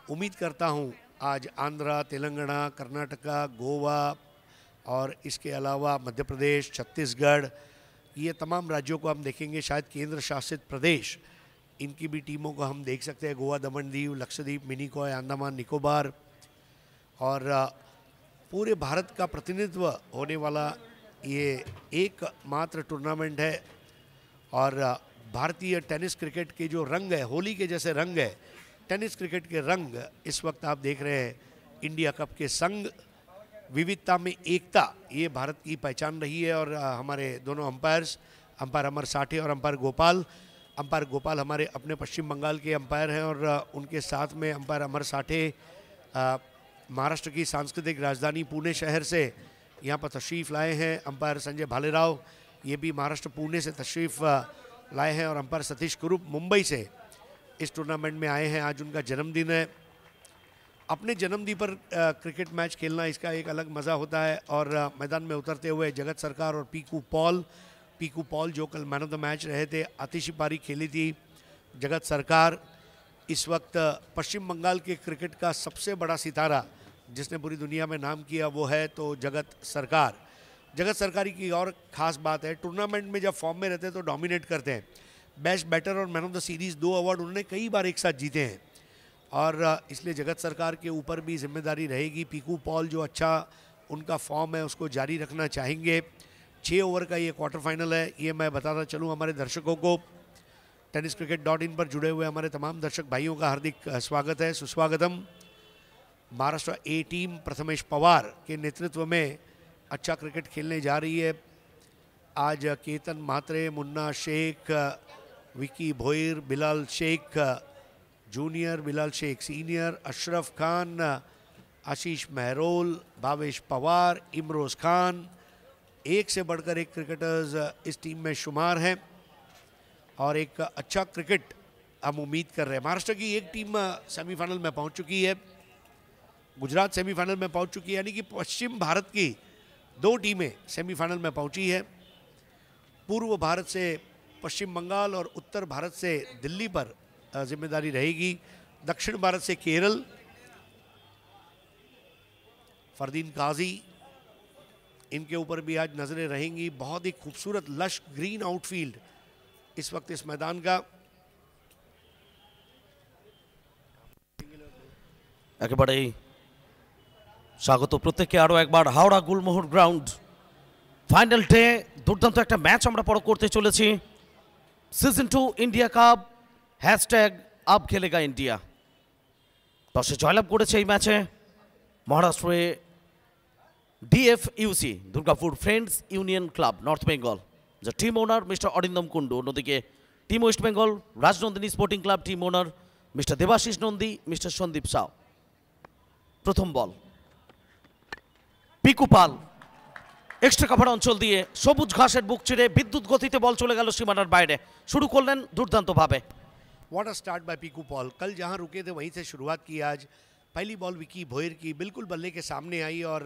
उम्मीद करता हूँ आज आंध्रा, तेलंगाना, कर्नाटका, गोवा और इसके अलावा मध्य प्रदेश, छत्तीसगढ़, ये तमाम राज्यों को हम देखेंगे। शायद केंद्र शासित प्रदेश, इनकी भी टीमों को हम देख सकते हैं। गोवा, दमन दीव, लक्षद्वीप, मिनिकॉय, अंडमान निकोबार, और पूरे भारत का प्रतिनिधित्व होने वाला ये एकमात्र टूर्नामेंट है। और भारतीय टेनिस क्रिकेट के जो रंग है, होली के जैसे रंग है टेनिस क्रिकेट के रंग, इस वक्त आप देख रहे हैं इंडिया कप के संग। विविधता में एकता, ये भारत की पहचान रही है। और हमारे दोनों अंपायर्स, अंपायर अमर साठे और अंपायर गोपाल हमारे अपने पश्चिम बंगाल के अंपायर हैं, और उनके साथ में अंपायर अमर साठे महाराष्ट्र की सांस्कृतिक राजधानी पुणे शहर से यहाँ पर तशरीफ़ लाए हैं। अंपायर संजय भालेराव, ये भी महाराष्ट्र पुणे से तशरीफ़ लाए हैं, और अंपायर सतीश कुरूप मुंबई से इस टूर्नामेंट में आए हैं। आज उनका जन्मदिन है। अपने जन्मदिन पर क्रिकेट मैच खेलना, इसका एक अलग मज़ा होता है। और मैदान में उतरते हुए जगत सरकार और पीकू पॉल जो कल मैन ऑफ द मैच रहे थे, आतिशी पारी खेली थी जगत सरकार। इस वक्त पश्चिम बंगाल के क्रिकेट का सबसे बड़ा सितारा जिसने पूरी दुनिया में नाम किया वो है तो जगत सरकारी की और ख़ास बात है, टूर्नामेंट में जब फॉर्म में रहते हैं तो डोमिनेट करते हैं। बेस्ट बैटर और man of the series 2 award उन्होंने कई बार एक साथ जीते हैं, और इसलिए जगत सरकार के ऊपर भी जिम्मेदारी रहेगी। पीकू पॉल जो अच्छा उनका फॉर्म है उसको जारी रखना चाहेंगे। 6 ओवर का ये क्वार्टर फाइनल है। ये मैं बताता चलूँ हमारे दर्शकों को, tenniscricket.in पर जुड़े हुए हमारे तमाम दर्शक भाइयों का हार्दिक स्वागत है, सुस्वागतम। महाराष्ट्र ए टीम प्रथमेश पवार के नेतृत्व में अच्छा क्रिकेट खेलने जा रही है। आज केतन म्हात्रे, मुन्ना शेख, विकी भोईर, बिलाल शेख जूनियर, बिलाल शेख सीनियर, अशरफ खान, आशीष महरोल, भावेश पवार, इमरोज खान, एक से बढ़कर एक क्रिकेटर्स इस टीम में शुमार हैं, और एक अच्छा क्रिकेट हम उम्मीद कर रहे हैं। महाराष्ट्र की एक टीम सेमीफाइनल में पहुंच चुकी है, गुजरात सेमीफाइनल में पहुंच चुकी है, यानी कि पश्चिम भारत की 2 टीमें सेमीफाइनल में पहुंची है। पूर्व भारत से पश्चिम बंगाल और उत्तर भारत से दिल्ली पर जिम्मेदारी रहेगी। दक्षिण भारत से केरल, फरदीन काजी, इनके ऊपर भी आज नजरें रहेंगी। बहुत ही खूबसूरत लश ग्रीन आउटफील्ड इस वक्त इस मैदान का। একেবারেই স্বাগত প্রত্যেককে আরও একবার Howrah Gulmohar ground final day. দুর্দান্ত একটা ম্যাচ আমরা পর করতে চলেছি। সিজন 2 ইন্ডিয়া কাপ #আব খেলেগা ইন্ডিয়া টসে জয়লাভ করেছে এই ম্যাচে মহারাষ্ট্রে DFUC Durgapur friends union club north Bengal, যার team owner mister Arindam Kundu. অন্যদিকে team west Bengal Rajnandini sporting club team owner mister Debashis Nandi, mister Sandip Sau. প্রথম ball Piku Pal extra cover অঞ্চল দিয়ে সবুজ ঘাসের বুক চিরে বিদ্যুৎ গতিতে বল চলে গেল সীমানার বাইরে। শুরু করলেন দুর্দান্তভাবে। What a start by Piku Paul. कल जहां रुके थे वहीं से शुरुआत की। आज पहली बॉल विकी भोईर की बिल्कुल बल्ले के सामने आई और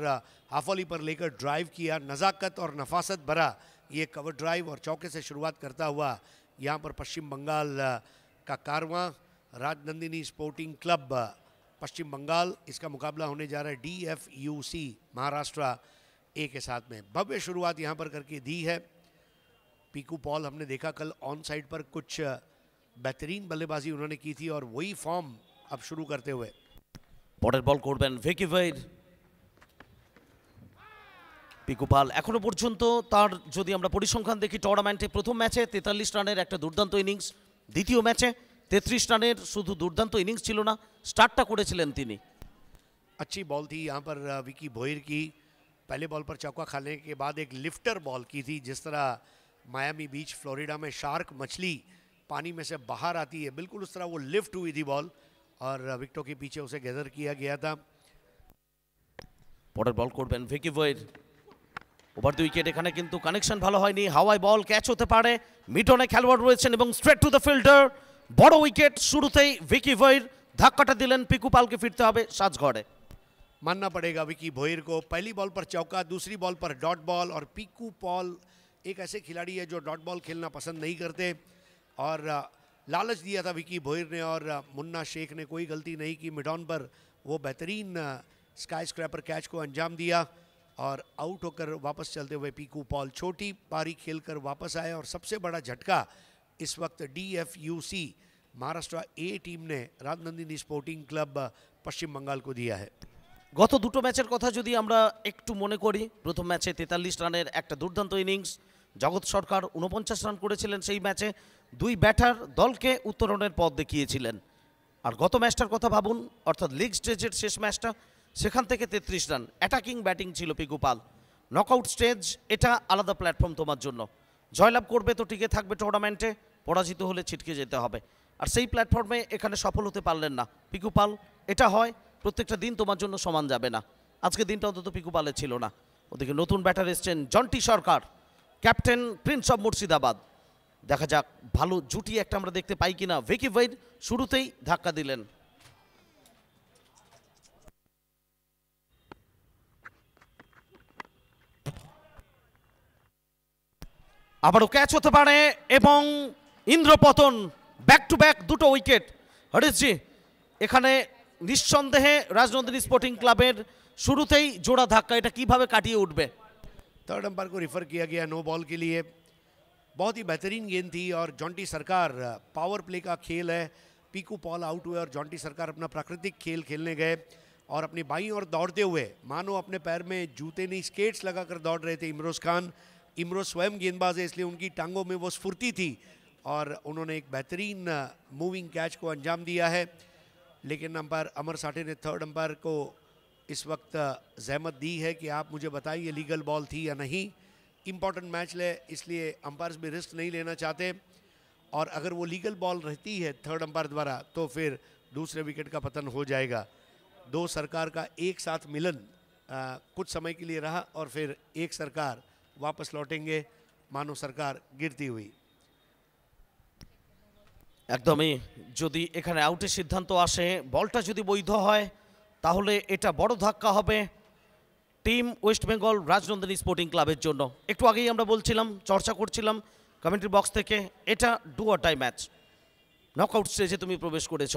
हाफ वॉली पर लेकर ड्राइव किया। नज़ाकत और नफासत भरा ये कवर ड्राइव और चौके से शुरुआत करता हुआ यहाँ पर पश्चिम बंगाल का कारवां राजनंदिनी स्पोर्टिंग क्लब पश्चिम बंगाल, इसका मुकाबला होने जा रहा है DFUC महाराष्ट्र ए के साथ में। भव्य शुरुआत यहाँ पर करके दी है पीकू पॉल। हमने देखा कल ऑन साइड पर कुछ बेहतरीन बल्लेबाजी उन्होंने की थी, और वही फॉर्म अब शुरू करते हुए। পরের বল করবেন ভিকি ভোইর। পিকু পাল এখনো পর্যন্ত তার যদি আমরা পরিসংখ্যান দেখি, টুর্নামেন্টে প্রথম ম্যাচে 43 রানের একটা দুর্দান্ত ইনিংস, দ্বিতীয় ম্যাচে 33 রানের শুধু দুর্দান্ত ইনিংস ছিল না, স্টার্টটা করেছিলেন তিনি। अच्छी बॉल थी यहाँ पर विकी भोईर की। पहले बॉल पर चौका खाने के बाद एक लिफ्टर बॉल की थी, जिस तरह मायामी बीच फ्लोरिडा में शार्क मछली पानी में से बाहर आती है, बिल्कुल उस तरह वो लिफ्ट हुई थी बॉल, और विकेटों के पीछे उसे गैदर किया गया था। পরের বল করবেন ভিকি ভোইর। ওভার দ্য উইকেট, এখানে কিন্তু কানেকশন ভালো হয়নি, হাওয়ায় বল ক্যাচ হতে পারে। মিডনে খেলোয়াড় রয়েছেন এবং স্ট্রেট টু দ্য ফিল্ডার। বড় উইকেট শুরুতেই ভিকি ভোইর ধাক্কাটা দিলেন, পিকু পালকে ফিরতে হবে সাজঘরে। मानना पड़ेगा विकी भोईर को। पहली बॉल पर चौका, दूसरी बॉल पर डॉट बॉल, और पीकू पॉल एक ऐसे खिलाड़ी है जो डॉट बॉल खेलना पसंद नहीं करते, और लालच दिया था विकी भोईर ने और मुन्ना शेख ने कोई गलती नहीं की। मिड ऑन पर वो बेहतरीन स्काई स्क्रैपर कैच को अंजाम दिया और आउट होकर वापस चलते हुए पीकू पॉल छोटी पारी खेलकर वापस आए। और सबसे बड़ा झटका इस वक्त DFUC महाराष्ट्र ए टीम ने राजनंदिनी स्पोर्टिंग क्लब पश्चिम बंगाल को दिया है। গত দুটো ম্যাচের কথা যদি আমরা একটু মনে করি, প্রথম ম্যাচে 43 রানের একটা দুর্দান্ত ইনিংস, জগৎ সরকার 49 রান করেছিলেন সেই ম্যাচে, দুই ব্যাটার দলকে উত্তরণের পথ দেখিয়েছিলেন। আর গত ম্যাচটার কথা ভাবুন, অর্থাৎ লিগ স্টেজের শেষ ম্যাচটা, সেখান থেকে 33 রান, অ্যাটাকিং ব্যাটিং ছিল পিকু পাল। নকআউট স্টেজ এটা আলাদা প্ল্যাটফর্ম তোমার জন্য, জয়লাভ করবে তো টিকে থাকবে টুর্নামেন্টে, পরাজিত হলে ছিটকে যেতে হবে। আর সেই প্ল্যাটফর্মে এখানে সফল হতে পারলেন না পিকু পাল। এটা হয় প্রত্যেকটা দিন তোমার জন্য সমান যাবে না, আজকে দিনটা অন্তত পিকু পালের ছিল না। ওদিকে নতুন ব্যাটার এসছেন Jonty Sarkar, captain Prince of Murshidabad. দেখা যাক ভালো জুটি একটা আমরা দেখতে পাই কিনা। ভিকি ভৈর শুরুতেই ধাক্কা দিলেন। আবারও ক্যাচ হতে পারে এবং ইন্দ্রপতন, ব্যাক টু ব্যাক দুটো উইকেট। হরিশজি, এখানে নিঃসন্দেহে রাজনন্দিনী স্পোর্টিং क्लब শুরুতেই জোড়া ধাক্কা, এটা কিভাবে কাটিয়ে উঠবে? थर्ड अंपायर को रिफर किया गया नो बॉल के लिए। बहुत ही बेहतरीन गेंद थी और जॉन्टी सरकार, पावर प्ले का खेल है। पीकू पॉल आउट हुए और जॉन्टी सरकार अपना प्राकृतिक खेल खेलने गए और अपनी बाईं ओर दौड़ते हुए मानो अपने पैर में जूते नहीं स्केट्स लगाकर दौड़ रहे थे इमरोज खान। इमरोज स्वयं गेंदबाज है, इसलिए उनकी टांगों में वो स्फूर्ति थी और उन्होंने एक बेहतरीन मूविंग कैच को अंजाम दिया है। लेकिन अंपायर अमर साठे ने थर्ड अंपायर को इस वक्त जहमत दी है कि आप मुझे बताइए लीगल बॉल थी या नहीं। इम्पॉर्टेंट मैच ले, इसलिए अंपायर्स भी रिस्क नहीं लेना चाहते और अगर वो लीगल बॉल रहती है थर्ड अंपायर द्वारा तो फिर दूसरे विकेट का पतन हो जाएगा। दो सरकार का एक साथ मिलन कुछ समय के लिए रहा और फिर एक सरकार वापस लौटेंगे, मानो सरकार गिरती हुई। একদমই, যদি এখানে আউটের সিদ্ধান্ত আসে, বলটা যদি বৈধ হয়, তাহলে এটা বড় ধাক্কা হবে team west Bengal Rajnandini sporting ক্লাবের জন্য। একটু আগেই আমরা বলছিলাম, চর্চা করছিলাম কমেন্ট্রি বক্স থেকে, এটা do or die match. Knockout স্টেজে তুমি প্রবেশ করেছ,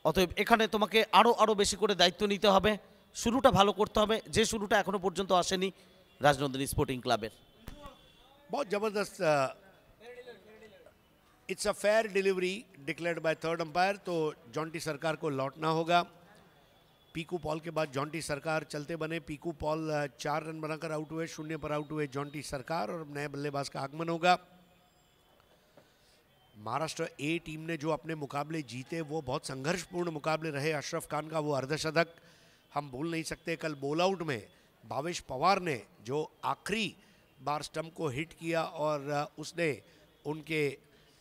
অতএব এখানে তোমাকে আরও বেশি করে দায়িত্ব নিতে হবে, শুরুটা ভালো করতে হবে, যে শুরুটা এখনো পর্যন্ত আসেনি রাজনন্দিনী স্পোর্টিং ক্লাবের। बहुत ज़बरदस्त, it's a fair delivery declared by third umpire. तो जॉन्टी सरकार को लौटना होगा। पीकू पॉल के बाद जॉन्टी सरकार चलते बने। पीकू पॉल 4 रन बनाकर आउट हुए, 0 पर आउट हुए जॉन्टी सरकार और नए बल्लेबाज का आगमन होगा। महाराष्ट्र ए टीम ने जो अपने मुकाबले जीते वो बहुत संघर्षपूर्ण मुकाबले रहे। अशरफ खान का वो अर्धशतक हम भूल नहीं सकते। कल बॉल आउट में भावेश पवार ने जो आखिरी बार स्टंप को हिट किया और उसने उनके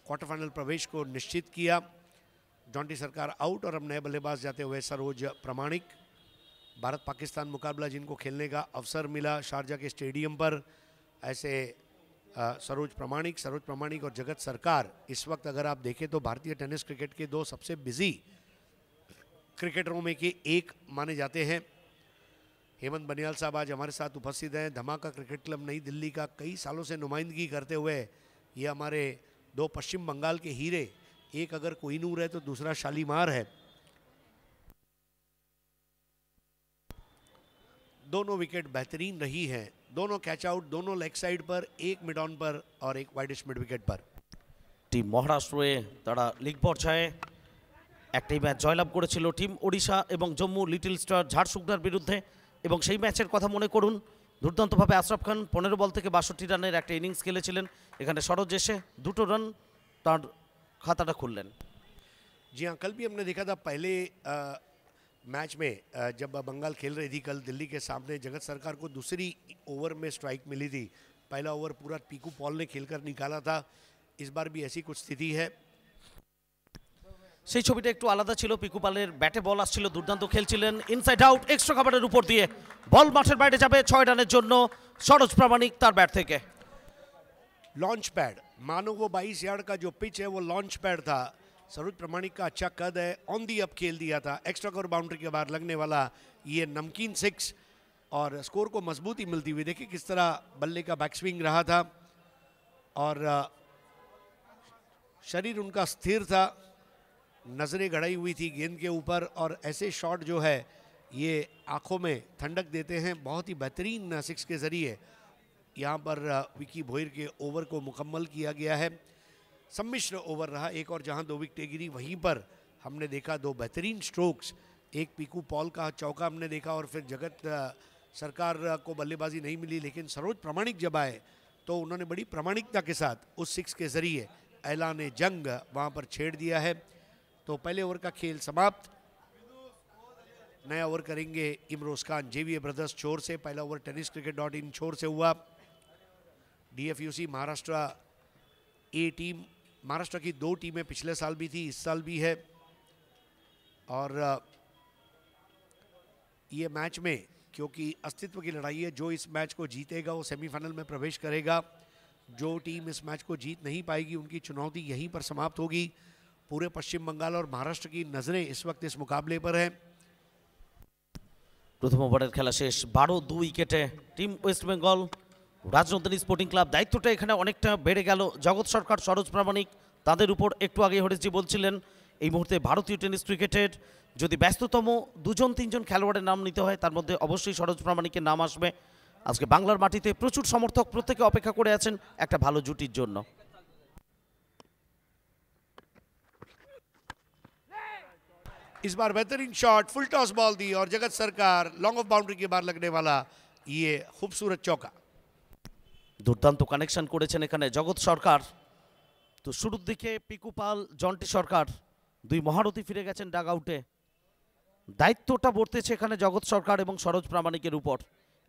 क्वार्टर फाइनल प्रवेश को निश्चित किया। जॉन्टी सरकार आउट और अब नए बल्लेबाज जाते हुए सरोज प्रमाणिक। भारत पाकिस्तान मुकाबला जिनको खेलने का अवसर मिला शारजा के स्टेडियम पर, ऐसे सरोज प्रमाणिक और जगत सरकार इस वक्त अगर आप देखें तो भारतीय टेनिस क्रिकेट के 2 सबसे बिजी क्रिकेटरों में के एक माने जाते हैं। हेमंत बनियाल साहब आज हमारे साथ उपस्थित हैं। धमाका क्रिकेट क्लब नई दिल्ली का कई सालों से नुमाइंदगी करते हुए ये हमारे 2 पश्चिम बंगाल के हीरे, एक अगर कोहिनूर है तो दूसरा शालीमार है। दोनों विकेट बेहतरीन रही हैं, दोनों कैच आउट, दोनों लेग साइड पर, एक मिड ऑन पर और एक वाइडिश मिड विकेट पर। টিম মহারাষ্ট্রে তারা লিগ পর্যায়ে একটাই ম্যাচ জয়লাভ করেছিল টিম ওড়িশা এবং জম্মু লিটল স্টার ঝাড়সুগড়ার বিরুদ্ধে, এবং সেই ম্যাচের কথা মনে করুন। দুর্দান্তভাবে আশরাফ খান 15 বল থেকে 62 রানের একটা ইনিংস খেলেছিলেন। এখানে সরোজ এসে 2 রান তার খাতাটা খুললেন। जी हाँ, कल भी हमने देखा था पहले मैच में जब बंगाल खेल रही थी कल दिल्ली के सामने, जगत सरकार को दूसरी ओवर में स्ट्राइक मिली थी। पहला ओवर पूरा पीकू पॉल ने खेलकर निकाला था। इस बार भी ऐसी कुछ स्थिति है। সেই ছবিটা একটু আলাদা ছিল। পিকু পালের ব্যাটে বল আসছিল, দুর্দান্ত খেলছিলেন, ইনসাইড আউট এক্সট্রা কভারের উপর দিয়ে বল মাঠের বাইরে যাবে। 6 রানের জন্য সরোজ প্রামাণিক তার ব্যাট থেকে। लॉन्च पैड, मानो वो 22 यार्ड का जो पिच है वो लॉन्च पैड था। सरोज प्रमाणिक का अच्छा कद है, ऑन दी अप खेल दिया था। एक्स्ट्रा कवर बाउंड्री के बाहर लगने वाला ये नमकीन 6 और स्कोर को मजबूती मिलती हुई। देखिए किस तरह बल्ले का बैक स्विंग रहा था और शरीर उनका स्थिर था, नज़रें गड़ाई हुई थी गेंद के ऊपर, और ऐसे शॉट जो है ये आंखों में ठंडक देते हैं। बहुत ही बेहतरीन सिक्स के ज़रिए यहाँ पर विकी भोयर के ओवर को मुकम्मल किया गया है। सम्मिश्र ओवर रहा, एक और जहाँ 2 विकेटें गिरी वहीं पर हमने देखा 2 बेहतरीन स्ट्रोक्स। एक पीकू पॉल का चौका हमने देखा, और फिर जगत सरकार को बल्लेबाजी नहीं मिली, लेकिन सरोज प्रामाणिक जब आए तो उन्होंने बड़ी प्रामाणिकता के साथ उस सिक्स के ज़रिए ऐलान जंग वहाँ पर छेड़ दिया है। तो पहले ओवर का खेल समाप्त। नया ओवर करेंगे इमरोज खान JVA ब्रदर्स छोर से। पहला ओवर tenniscricket.in छोर से हुआ। DFUC महाराष्ट्र ए टीम, महाराष्ट्र की 2 टीमें पिछले साल भी थी, इस साल भी है, और ये मैच में क्योंकि अस्तित्व की लड़ाई है, जो इस मैच को जीतेगा वो सेमीफाइनल में प्रवेश करेगा। जो टीम इस मैच को जीत नहीं पाएगी उनकी चुनौती यहीं पर समाप्त होगी। पूरे पश्चिम बंगाल और महाराष्ट्र की नज़रें इस वक्त इस मुकाबले पर हैं। প্রথম ওভারের খেলা শেষ, 12-2 উইকেটে team west Bengal. Rajnandini sporting club দায়িত্বটা এখানে অনেকটা বেড়ে গেল জগৎ সরকার, সরোজ প্রামাণিক তাদের উপর। একটু আগে হরিশজি বলছিলেন এই মুহূর্তে ভারতীয় টেনিস ক্রিকেটের যদি ব্যস্ততম 2-3জন খেলোয়াড়ের নাম নিতে হয় তার মধ্যে অবশ্যই সরোজ প্রামাণিকের নাম আসবে। আজকে বাংলার মাটিতে প্রচুর সমর্থক প্রত্যেকে অপেক্ষা করে আছেন একটা ভালো জুটির জন্য। इस बार बेहतरीन शॉट, फुल टॉस बॉल दी और जगत सरकार लॉन्ग ऑफ बाउंड्री के बाहर लगने वाला ये खूबसूरत चौका। দুর্দান্ত কানেকশন করেছেন এখানে জগৎ সরকার। তো শুরুর দিকে পিকু পাল, জন্টি সরকার 2 মহারথী ফিরে গেছেন ডাগ আউটে। দায়িত্বটা বর্তেছে এখানে জগৎ সরকার এবং সরোজ প্রামাণিকের উপর।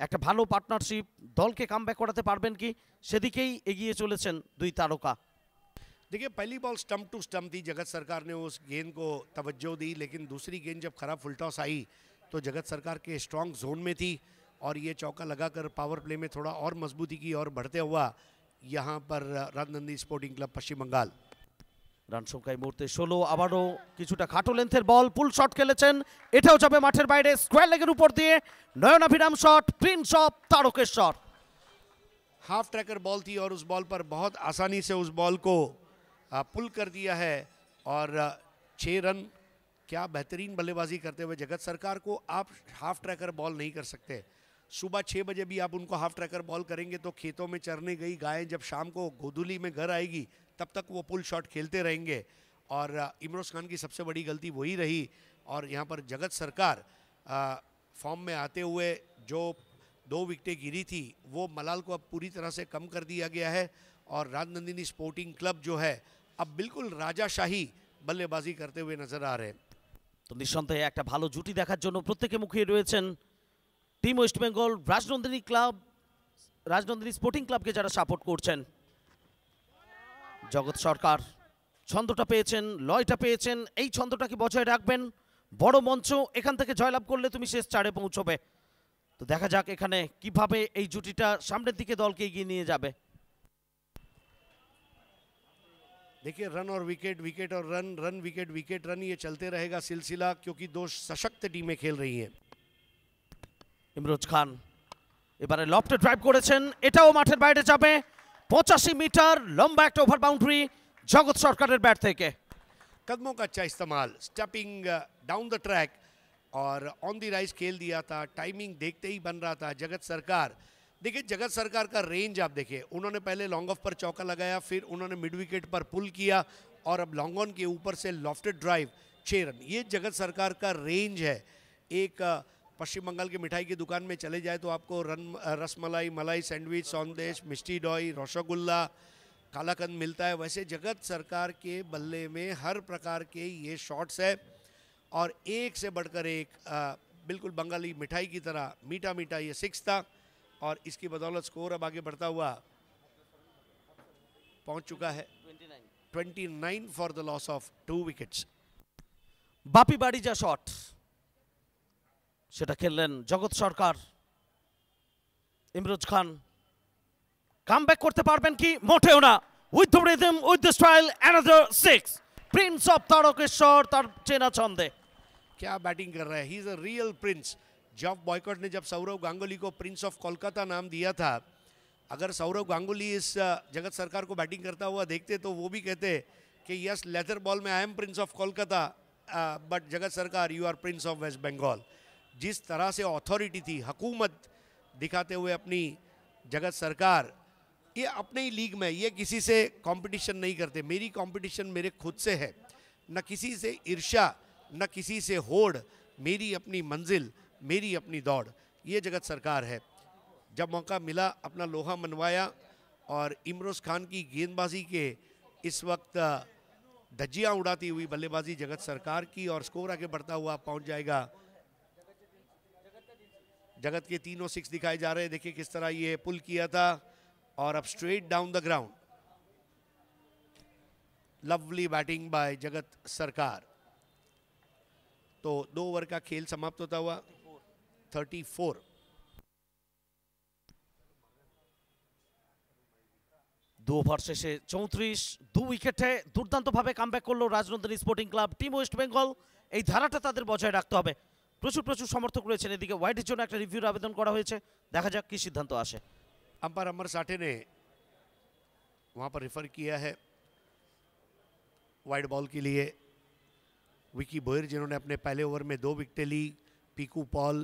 একটা ভালো পার্টনারশিপ, দলকে কামব্যাক করাতে পারবেন কি সেদিকেই এগিয়ে চলেছেন 2 তারকা। देखिए पहली बॉल स्टंप टू स्टंप थी, जगत सरकार ने उस गेंद को तवज्जो दी, लेकिन दूसरी गेंद जब खराब फुल टॉस आई तो जगत सरकार के स्ट्रॉन्ग जोन में थी, और ये चौका लगाकर पावर प्ले में थोड़ा और मजबूती की और बढ़ते हुआ यहाँ पर राजनंदी स्पोर्टिंग क्लब पश्चिम बंगाल। রান সংখ্যা এই মুহূর্তে 16। আবারও কিছুটা খাটো লেন্থের বল, পুল শট খেলেছেন, এটাও যাবে মাঠের বাইরে স্কোয়ার লেগের উপর দিয়ে। নয়নাভিরাম shot, prince of Tarakeswar. Half tracker ball थी और उस बॉल पर बहुत आसानी से उस बॉल को पुल कर दिया है, और 6 रन। क्या बेहतरीन बल्लेबाजी करते हुए जगत सरकार को आप हाफ ट्रैकर बॉल नहीं कर सकते। सुबह 6 बजे भी आप उनको हाफ ट्रैकर बॉल करेंगे तो खेतों में चरने गई गायें जब शाम को गोधूली में घर आएगी तब तक वो पुल शॉट खेलते रहेंगे, और इमरोज खान की सबसे बड़ी गलती वही रही। और यहाँ पर जगत सरकार फॉर्म में आते हुए जो 2 विकेटें गिरी थी वो मलाल को अब पूरी तरह से कम कर दिया गया है, और राजनंदिनी स्पोर्टिंग क्लब जो है अब बिल्कुल राजाशाही बल्लेबाजी करते हुए नजर आ रहे हैं। তো নিঃসন্দেহে একটা ভালো জুটি দেখার জন্য প্রত্যেকে মুখিয়ে রয়েছেন team west Bengal, Rajnandini club, Rajnandini sporting ক্লাবকে যারা সাপোর্ট করছেন। জগৎ সরকার ছন্দটা পেয়েছেন, লয়টা পেয়েছেন, এই ছন্দটাকে বজায় রাখবেন। বড় মঞ্চ, এখান থেকে জয়লাভ করলে তুমি শেষ 4-এ পৌঁছবে। তো দেখা যাক এখানে কিভাবে এই জুটিটা সামনের দিকে দলকে এগিয়ে নিয়ে যাবে। देखिए रन और विकेट, विकेट और run, run wicket, wicket run, ये चलते रहेगा सिलसिला, क्योंकि 2 सशक्त टीमें खेल रही हैं। ইমরোজ খান এবারে লফটে ড্রাইভ করেছেন, এটাও মাঠের বাইরে যাবে। 85 মিটার লম্বা একটা ওভার বাউন্ডারি জগৎ সরকারের ব্যাট থেকে। कदमों का अच्छा इस्तेमाल, स्टेपिंग डाउन द ट्रैक और ऑन द राइज खेल दिया था। टाइमिंग देखते ही बन रहा था जगत सरकार। देखिए जगत सरकार का रेंज आप देखिए, उन्होंने पहले लॉन्ग ऑफ पर चौका लगाया, फिर उन्होंने मिड विकेट पर पुल किया, और अब लॉन्ग ऑन के ऊपर से लॉफ्टेड ड्राइव 6 रन। ये जगत सरकार का रेंज है। एक पश्चिम बंगाल की मिठाई की दुकान में चले जाए तो आपको रसमलाई, मलाई सैंडविच, सौंदेश, मिष्टी डोई, रसगुल्ला, कालाकंद मिलता है, वैसे जगत सरकार के बल्ले में हर प्रकार के ये शॉट्स है, और एक से बढ़कर एक बिल्कुल बंगाली मिठाई की तरह मीठा मीठा ये 6 था, और इसकी बदौलत स्कोर अब आगे बढ़ता हुआ पहुंच चुका है 29 for the loss of 2 wickets. Bapi বাড়িজা শট, সেটা খেললেন জগৎ সরকার। ইমরোজ খান কামব্যাক করতে পারবেন কি? মোটেও না। With the rhythm, with the style, another 6, Prince of Tarakeswar তার চেনা ছন্দে। क्या बैटिंग कर रहा है, he is a real Prince. जॉफ boycott ने जब सौरव गांगुली को प्रिंस ऑफ कोलकाता नाम दिया था, अगर सौरव गांगुली इस जगत सरकार को बैटिंग करता हुआ देखते तो वो भी कहते कि यस लेदर बॉल में I am prince of Kolkata but Jagat Sarkar you are prince of West Bengal. जिस तरह से अथॉरिटी थी, हुकूमत दिखाते हुए अपनी जगत सरकार, ये अपने ही लीग में, ये किसी से कंपटीशन नहीं करते। मेरी कंपटीशन मेरे खुद से है, न किसी से ईर्ष्या, न किसी से होड़, मेरी अपनी मंजिल, मेरी अपनी दौड़, ये जगत सरकार है। जब मौका मिला अपना लोहा मनवाया और इमरोज खान की गेंदबाजी के इस वक्त धज्जियां उड़ाती हुई बल्लेबाजी जगत सरकार की, और स्कोर आगे बढ़ता हुआ पहुंच जाएगा। जगत के तीनों सिक्स दिखाए जा रहे हैं, देखिए किस तरह ये पुल किया था और अब straight down the ground. Lovely batting bye जगत सरकार। तो 2 ओवर का खेल समाप्त होता हुआ 34। दो ওভার শেষে 34, 2 উইকেটে দুর্দান্তভাবে কামব্যাক করলো Rajnandini sporting club team west Bengal. এই ধারাটা তাদের বজায় রাখতে হবে। প্রচুর প্রচুর সমর্থক রয়েছেন। এদিকে ওয়াইডের জন্য একটা রিভিউর আবেদন করা হয়েছে, দেখা যাক কি সিদ্ধান্ত আসে। अंपायर अमर साठे ने वहां पर रेफर किया है वाइड बॉल के लिए। विकी भोयर जिन्होंने अपने पहले ओवर में 2 विकेटें ली, पीकू पॉल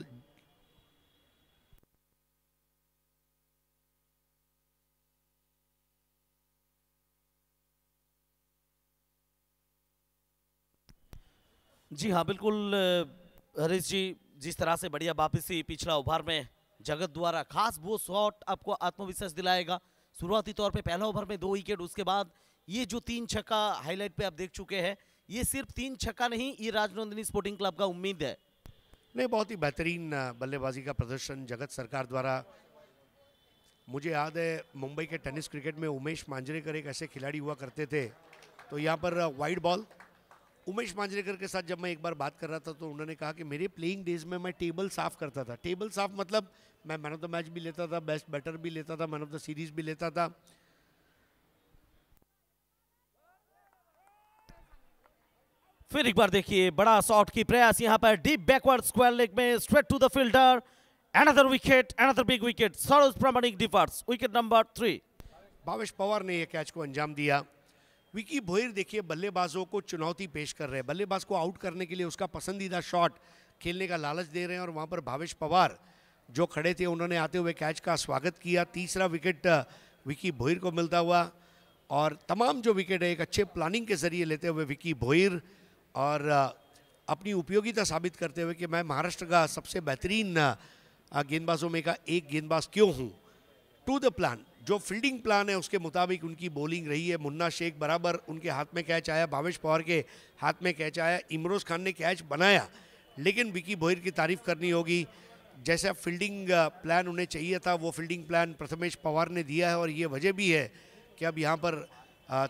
जी हाँ बिल्कुल हरीश जी, जिस तरह से बढ़िया वापसी पिछला ओवर में जगत द्वारा, खास वो शॉट आपको आत्मविश्वास दिलाएगा। शुरुआती तौर पे पहला ओवर में 2 विकेट, उसके बाद ये जो 3 छक्का हाईलाइट पे आप देख चुके हैं, ये सिर्फ 3 छक्का नहीं, ये राजनंदिनी स्पोर्टिंग क्लब का उम्मीद है। नहीं, बहुत ही बेहतरीन बल्लेबाजी का प्रदर्शन जगत सरकार द्वारा। मुझे याद है मुंबई के टेनिस क्रिकेट में उमेश मांजरेकर एक ऐसे खिलाड़ी हुआ करते थे। तो यहाँ पर वाइड बॉल, उमेश मांजरेकर के साथ जब मैं एक बार बात कर रहा था तो उन्होंने कहा कि मेरे प्लेइंग डेज में मैं टेबल साफ करता था। टेबल साफ मतलब मैं मैन ऑफ द मैच भी लेता था, बेस्ट बैटर भी लेता था, मैन ऑफ द सीरीज भी लेता था। फिर एक बार देखिए बड़ा शॉट की प्रयास यहाँ पर डीप बैकवर्ड स्क्वायर लेग में, straight to the fielder. Another wicket, another big wicket. Saroj Pramanik departs, wicket number 3। Bhavesh Pawar ने यह कैच को अंजाम दिया। विकी भोयर देखिए बल्लेबाजों को चुनौती पेश कर रहे हैं, बल्लेबाज को आउट करने के लिए उसका पसंदीदा शॉट खेलने का लालच दे रहे हैं, और वहां पर भावेश पवार जो खड़े थे उन्होंने आते हुए कैच का स्वागत किया। तीसरा विकेट विकी भोयर को मिलता हुआ, और तमाम जो विकेट है एक अच्छे प्लानिंग के जरिए लेते हुए विकी भोयर, और अपनी उपयोगिता साबित करते हुए कि मैं महाराष्ट्र का सबसे बेहतरीन गेंदबाजों में का एक गेंदबाज क्यों हूँ। टू द प्लान, जो फील्डिंग प्लान है उसके मुताबिक उनकी बॉलिंग रही है। मुन्ना शेख बराबर उनके हाथ में कैच आया, भावेश पवार के हाथ में कैच आया, इमरोज खान ने कैच बनाया, लेकिन विकी भोयर की तारीफ करनी होगी। जैसा फील्डिंग प्लान उन्हें चाहिए था वो फील्डिंग प्लान प्रथमेश पवार ने दिया है, और ये वजह भी है कि अब यहाँ पर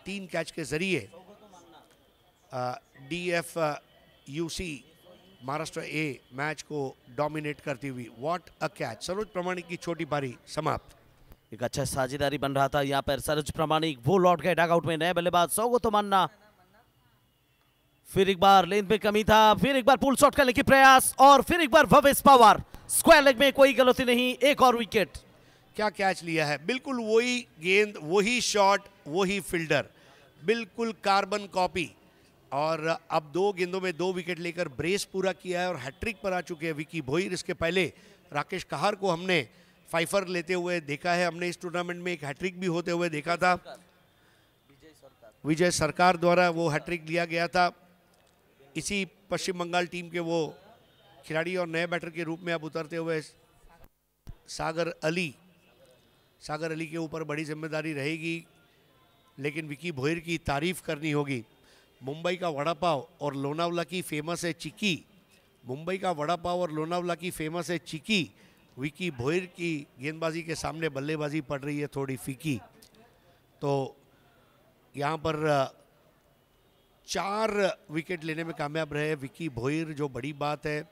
3 कैच के जरिए DFUC महाराष्ट्र ए मैच को डोमिनेट करती हुई। What a catch. सरोज प्रामाणिक की छोटी पारी समाप्त। एक अच्छा साझेदारी बन रहा था यहाँ पर। सरोज प्रामाणिक वो लौट गए डगआउट में, नए बल्लेबाज सौगतो मन्ना। फिर एक बार लेंथ में कमी था, फिर एक बार पुल शॉट करने की प्रयास, और फिर एक बार भावेश पवार स्क्वायर लेग में, कोई गलती नहीं, एक और विकेट। क्या कैच लिया है, बिल्कुल वही गेंद, वही शॉट, वही फील्डर, बिल्कुल कार्बन कॉपी। और अब 2 गेंदों में 2 विकेट लेकर ब्रेस पूरा किया है और हैट्रिक पर आ चुके हैं विकी भोयर। इसके पहले राकेश कहार को हमने फाइफर लेते हुए देखा है, हमने इस टूर्नामेंट में एक हैट्रिक भी होते हुए देखा था। विजय सरकार द्वारा वो हैट्रिक लिया गया था। इसी पश्चिम बंगाल टीम के वो खिलाड़ी और नए बैटर के रूप में अब उतरते हुए सागर अली के ऊपर बड़ी जिम्मेदारी रहेगी, लेकिन विकी भोयर की तारीफ करनी होगी। मुंबई का वड़ा पाव और लोनावला की फेमस है चिक्की, मुंबई का वड़ा पाव और लोनावला की फेमस है चिक्की। विकी भोयर की गेंदबाजी के सामने बल्लेबाजी पड़ रही है थोड़ी फीकी। तो यहाँ पर 4 विकेट लेने में कामयाब रहे विकी भोयर, जो बड़ी बात है।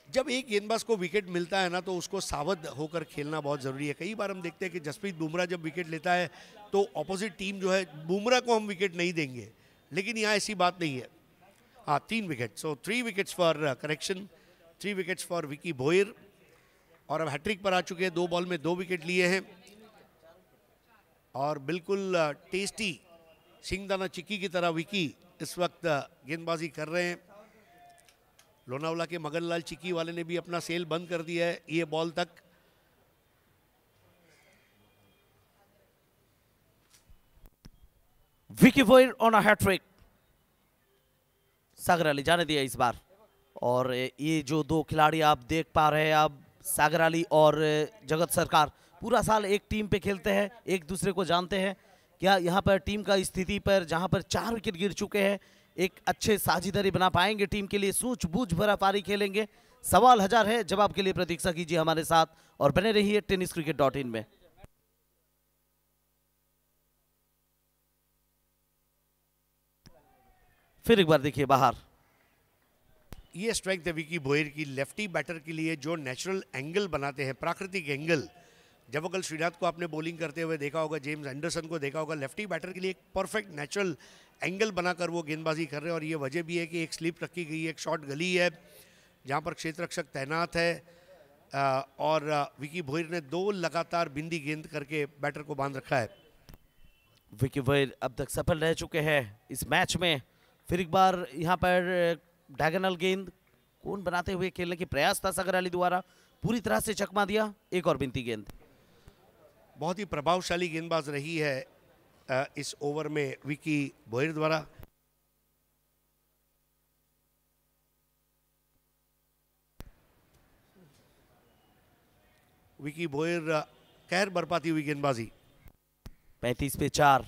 जब एक गेंदबाज को विकेट मिलता है ना तो उसको सावध होकर खेलना बहुत ज़रूरी है। कई बार हम देखते हैं कि जसप्रीत बुमराह जब विकेट लेता है तो ऑपोजिट टीम जो है बुमराह को हम विकेट नहीं देंगे, लेकिन यहाँ ऐसी बात नहीं है। हाँ, 3 wicket, so 3 wickets for correction, 3 wickets for Vicky Bhoyar. और अब हैट्रिक पर आ चुके हैं, 2 बॉल में 2 विकेट लिए हैं, और बिल्कुल टेस्टी सिंगदाना चिक्की की तरह विकी इस वक्त गेंदबाजी कर रहे हैं। लोनावला के मगनलाल चिक्की वाले ने भी अपना सेल बंद कर दिया है ये बॉल तक। विकी वोयर on a hattrick. Sagar Ali जाने दिया इस बार। और ये जो दो खिलाड़ी आप देख पा रहे हैं, अब सागर अली और जगत सरकार पूरा साल एक टीम पे खेलते हैं, एक दूसरे को जानते हैं। क्या यहाँ पर टीम का स्थिति पर जहाँ पर 4 विकेट गिर चुके हैं, एक अच्छे साझेदारी बना पाएंगे टीम के लिए, सूझबूझ भरा पारी खेलेंगे? सवाल हजार है, जवाब के लिए प्रतीक्षा कीजिए हमारे साथ और बने रहिए tenniscricket.in में। फिर एक बार देखिए बाहर। ये स्ट्राइक है विकी भोयर की लेफ्टी बैटर के लिए, जो नेचुरल एंगल बनाते हैं, प्राकृतिक एंगल। जवगल श्रीनाथ को आपने बॉलिंग करते हुए देखा होगा, जेम्स एंडरसन को देखा होगा। लेफ्टी बैटर के लिए एक परफेक्ट नेचुरल एंगल बनाकर वो गेंदबाजी कर रहे हैं। और ये वजह भी है कि एक स्लिप रखी गई है, एक शॉट गली है जहाँ पर क्षेत्ररक्षक तैनात है। और विकी भोयर ने 2 लगातार बिंदी गेंद करके बैटर को बांध रखा है। विकी वोयर अब तक सफल रह चुके हैं इस मैच में। फिर एक बार यहाँ पर डायगोनल गेंद कौन बनाते हुए खेलने की प्रयास था सागर अली द्वारा, पूरी तरह से चकमा दिया। एक और बिनती गेंद। बहुत ही प्रभावशाली गेंदबाज रही है इस ओवर में विकी भोयर द्वारा। विकी भोयर कहर बरपाती हुई गेंदबाजी। 35 पे 4।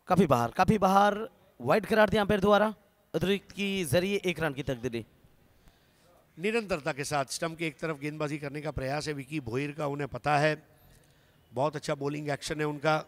काफी बाहर वाइड करार दिया अंपायर द्वारा। अतिरिक्त की जरिए 1 रन की तकदीरी। निरंतरता के साथ स्टंप के एक तरफ गेंदबाजी करने का प्रयास है विकी भोयर का, उन्हें पता है। बहुत अच्छा बॉलिंग एक्शन है उनका।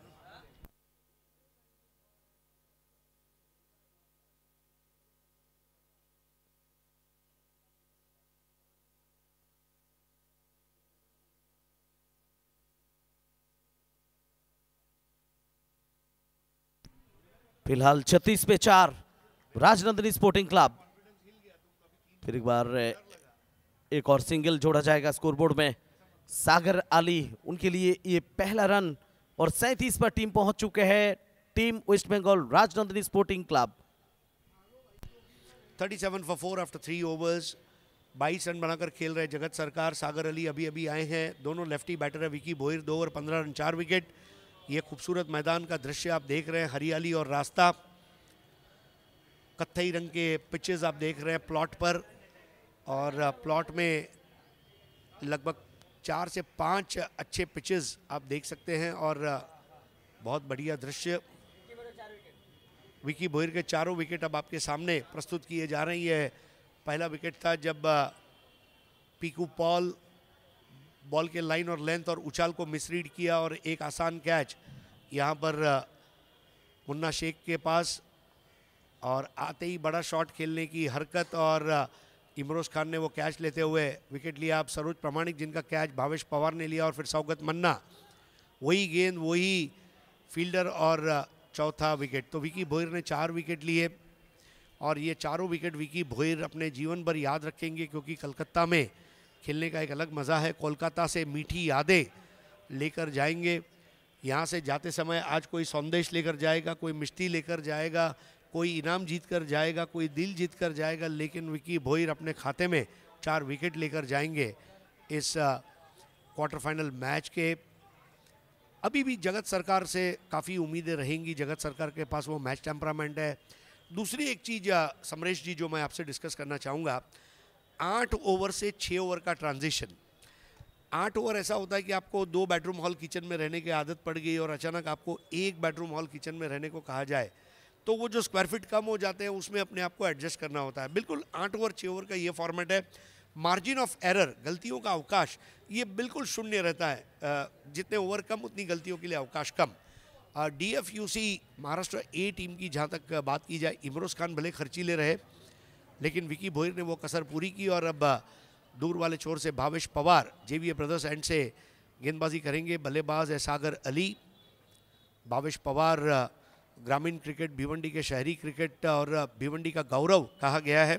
फिलहाल 36 पे 4 राजनंदिनी स्पोर्टिंग क्लब। फिर एक बार एक और सिंगल जोड़ा जाएगा स्कोरबोर्ड में। सागर अली उनके लिए ये पहला रन और 37 पर टीम पहुंच चुके हैं। Team waste Bengal Rajnandini sporting club. 37 for 4 after 3 overs. 22 run बनाकर खेल रहे जगत सरकार। सागर अली अभी अभी आए हैं। दोनों लेफ्टी बैटर है। Vicky Bhoyar 2 over 15 run 4 wicket. ये खूबसूरत मैदान का दृश्य आप देख रहे हैं, हरियाली और रास्ता। कत्थई रंग के पिचेस आप देख रहे हैं प्लॉट पर। और प्लॉट में लगभग 4 से 5 अच्छे पिचेस आप देख सकते हैं और बहुत बढ़िया दृश्य। विकी भोयर के 4 विकेट अब आपके सामने प्रस्तुत किए जा रहे हैं। पहला विकेट था जब पीकू पॉल बॉल के लाइन और लेंथ और उछाल को मिसरीड किया और एक आसान कैच यहाँ पर मुन्ना शेख के पास, और आते ही बड़ा शॉट खेलने की हरकत और इमरोज खान ने वो कैच लेते हुए विकेट लिया। अब सरोज प्रमाणिक जिनका कैच भावेश पवार ने लिया और फिर सौगत मन्ना, वही गेंद वही फील्डर और चौथा विकेट। तो विकी भोयर ने 4 विकेट लिए और ये चारों विकेट विकी भोयर अपने जीवन भर याद रखेंगे, क्योंकि कलकत्ता में खेलने का एक अलग मज़ा है। कोलकाता से मीठी यादें लेकर जाएंगे। यहाँ से जाते समय आज कोई संदेश लेकर जाएगा, कोई मिष्टी लेकर जाएगा, कोई इनाम जीत कर जाएगा, कोई दिल जीत कर जाएगा, लेकिन विकी भोयर अपने खाते में 4 विकेट लेकर जाएंगे इस क्वार्टर फाइनल मैच के। अभी भी जगत सरकार से काफ़ी उम्मीदें रहेंगी। जगत सरकार के पास वो मैच टेम्परामेंट है। दूसरी एक चीज़ समरेश जी जो मैं आपसे डिस्कस करना चाहूँगा, 8 ओवर से 6 ओवर का ट्रांजिशन। 8 ओवर ऐसा होता है कि आपको 2 बेडरूम हॉल किचन में रहने की आदत पड़ गई और अचानक आपको 1 बेडरूम हॉल किचन में रहने को कहा जाए, तो वो जो स्क्वायर फीट कम हो जाते हैं उसमें अपने आप को एडजस्ट करना होता है। बिल्कुल 8 ओवर 6 ओवर का ये फॉर्मेट है। मार्जिन ऑफ एरर, गलतियों का अवकाश, ये बिल्कुल शून्य रहता है। जितने ओवर कम उतनी गलतियों के लिए अवकाश कम। DFUC महाराष्ट्र ए टीम की जहाँ तक बात की जाए, इमरोज खान भले खर्चीले रहे लेकिन विकी भोयर ने वो कसर पूरी की और अब दूर वाले छोर से Bhavesh Pawar JVA brothers and से गेंदबाजी करेंगे। बल्लेबाज है सागर अली। भावेश पवार ग्रामीण क्रिकेट, भिवंडी के शहरी क्रिकेट और भिवंडी का गौरव कहा गया है,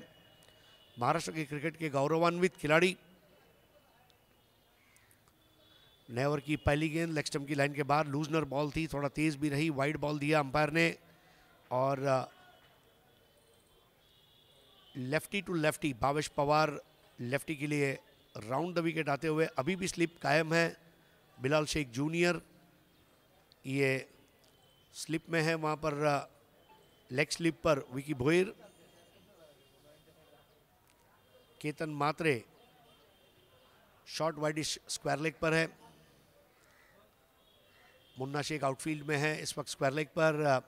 महाराष्ट्र के क्रिकेट के गौरवान्वित खिलाड़ी। नए ओवर की पहली गेंद लेग स्टंप की लाइन के बाहर, लूजनर बॉल थी, थोड़ा तेज भी रही, वाइड बॉल दिया अंपायर ने। और lefty to lefty Bhavesh Pawar lefty के लिए राउंड द विकेट आते हुए, अभी भी स्लिप कायम है। बिलाल शेख जूनियर ये स्लिप में है, वहां पर लेग स्लिप पर विकी भोईर, केतन मात्रे शॉर्ट वाइडिश स्क्वायर लेग पर है, मुन्ना शेख आउटफील्ड में है इस वक्त स्क्वायर लेग पर।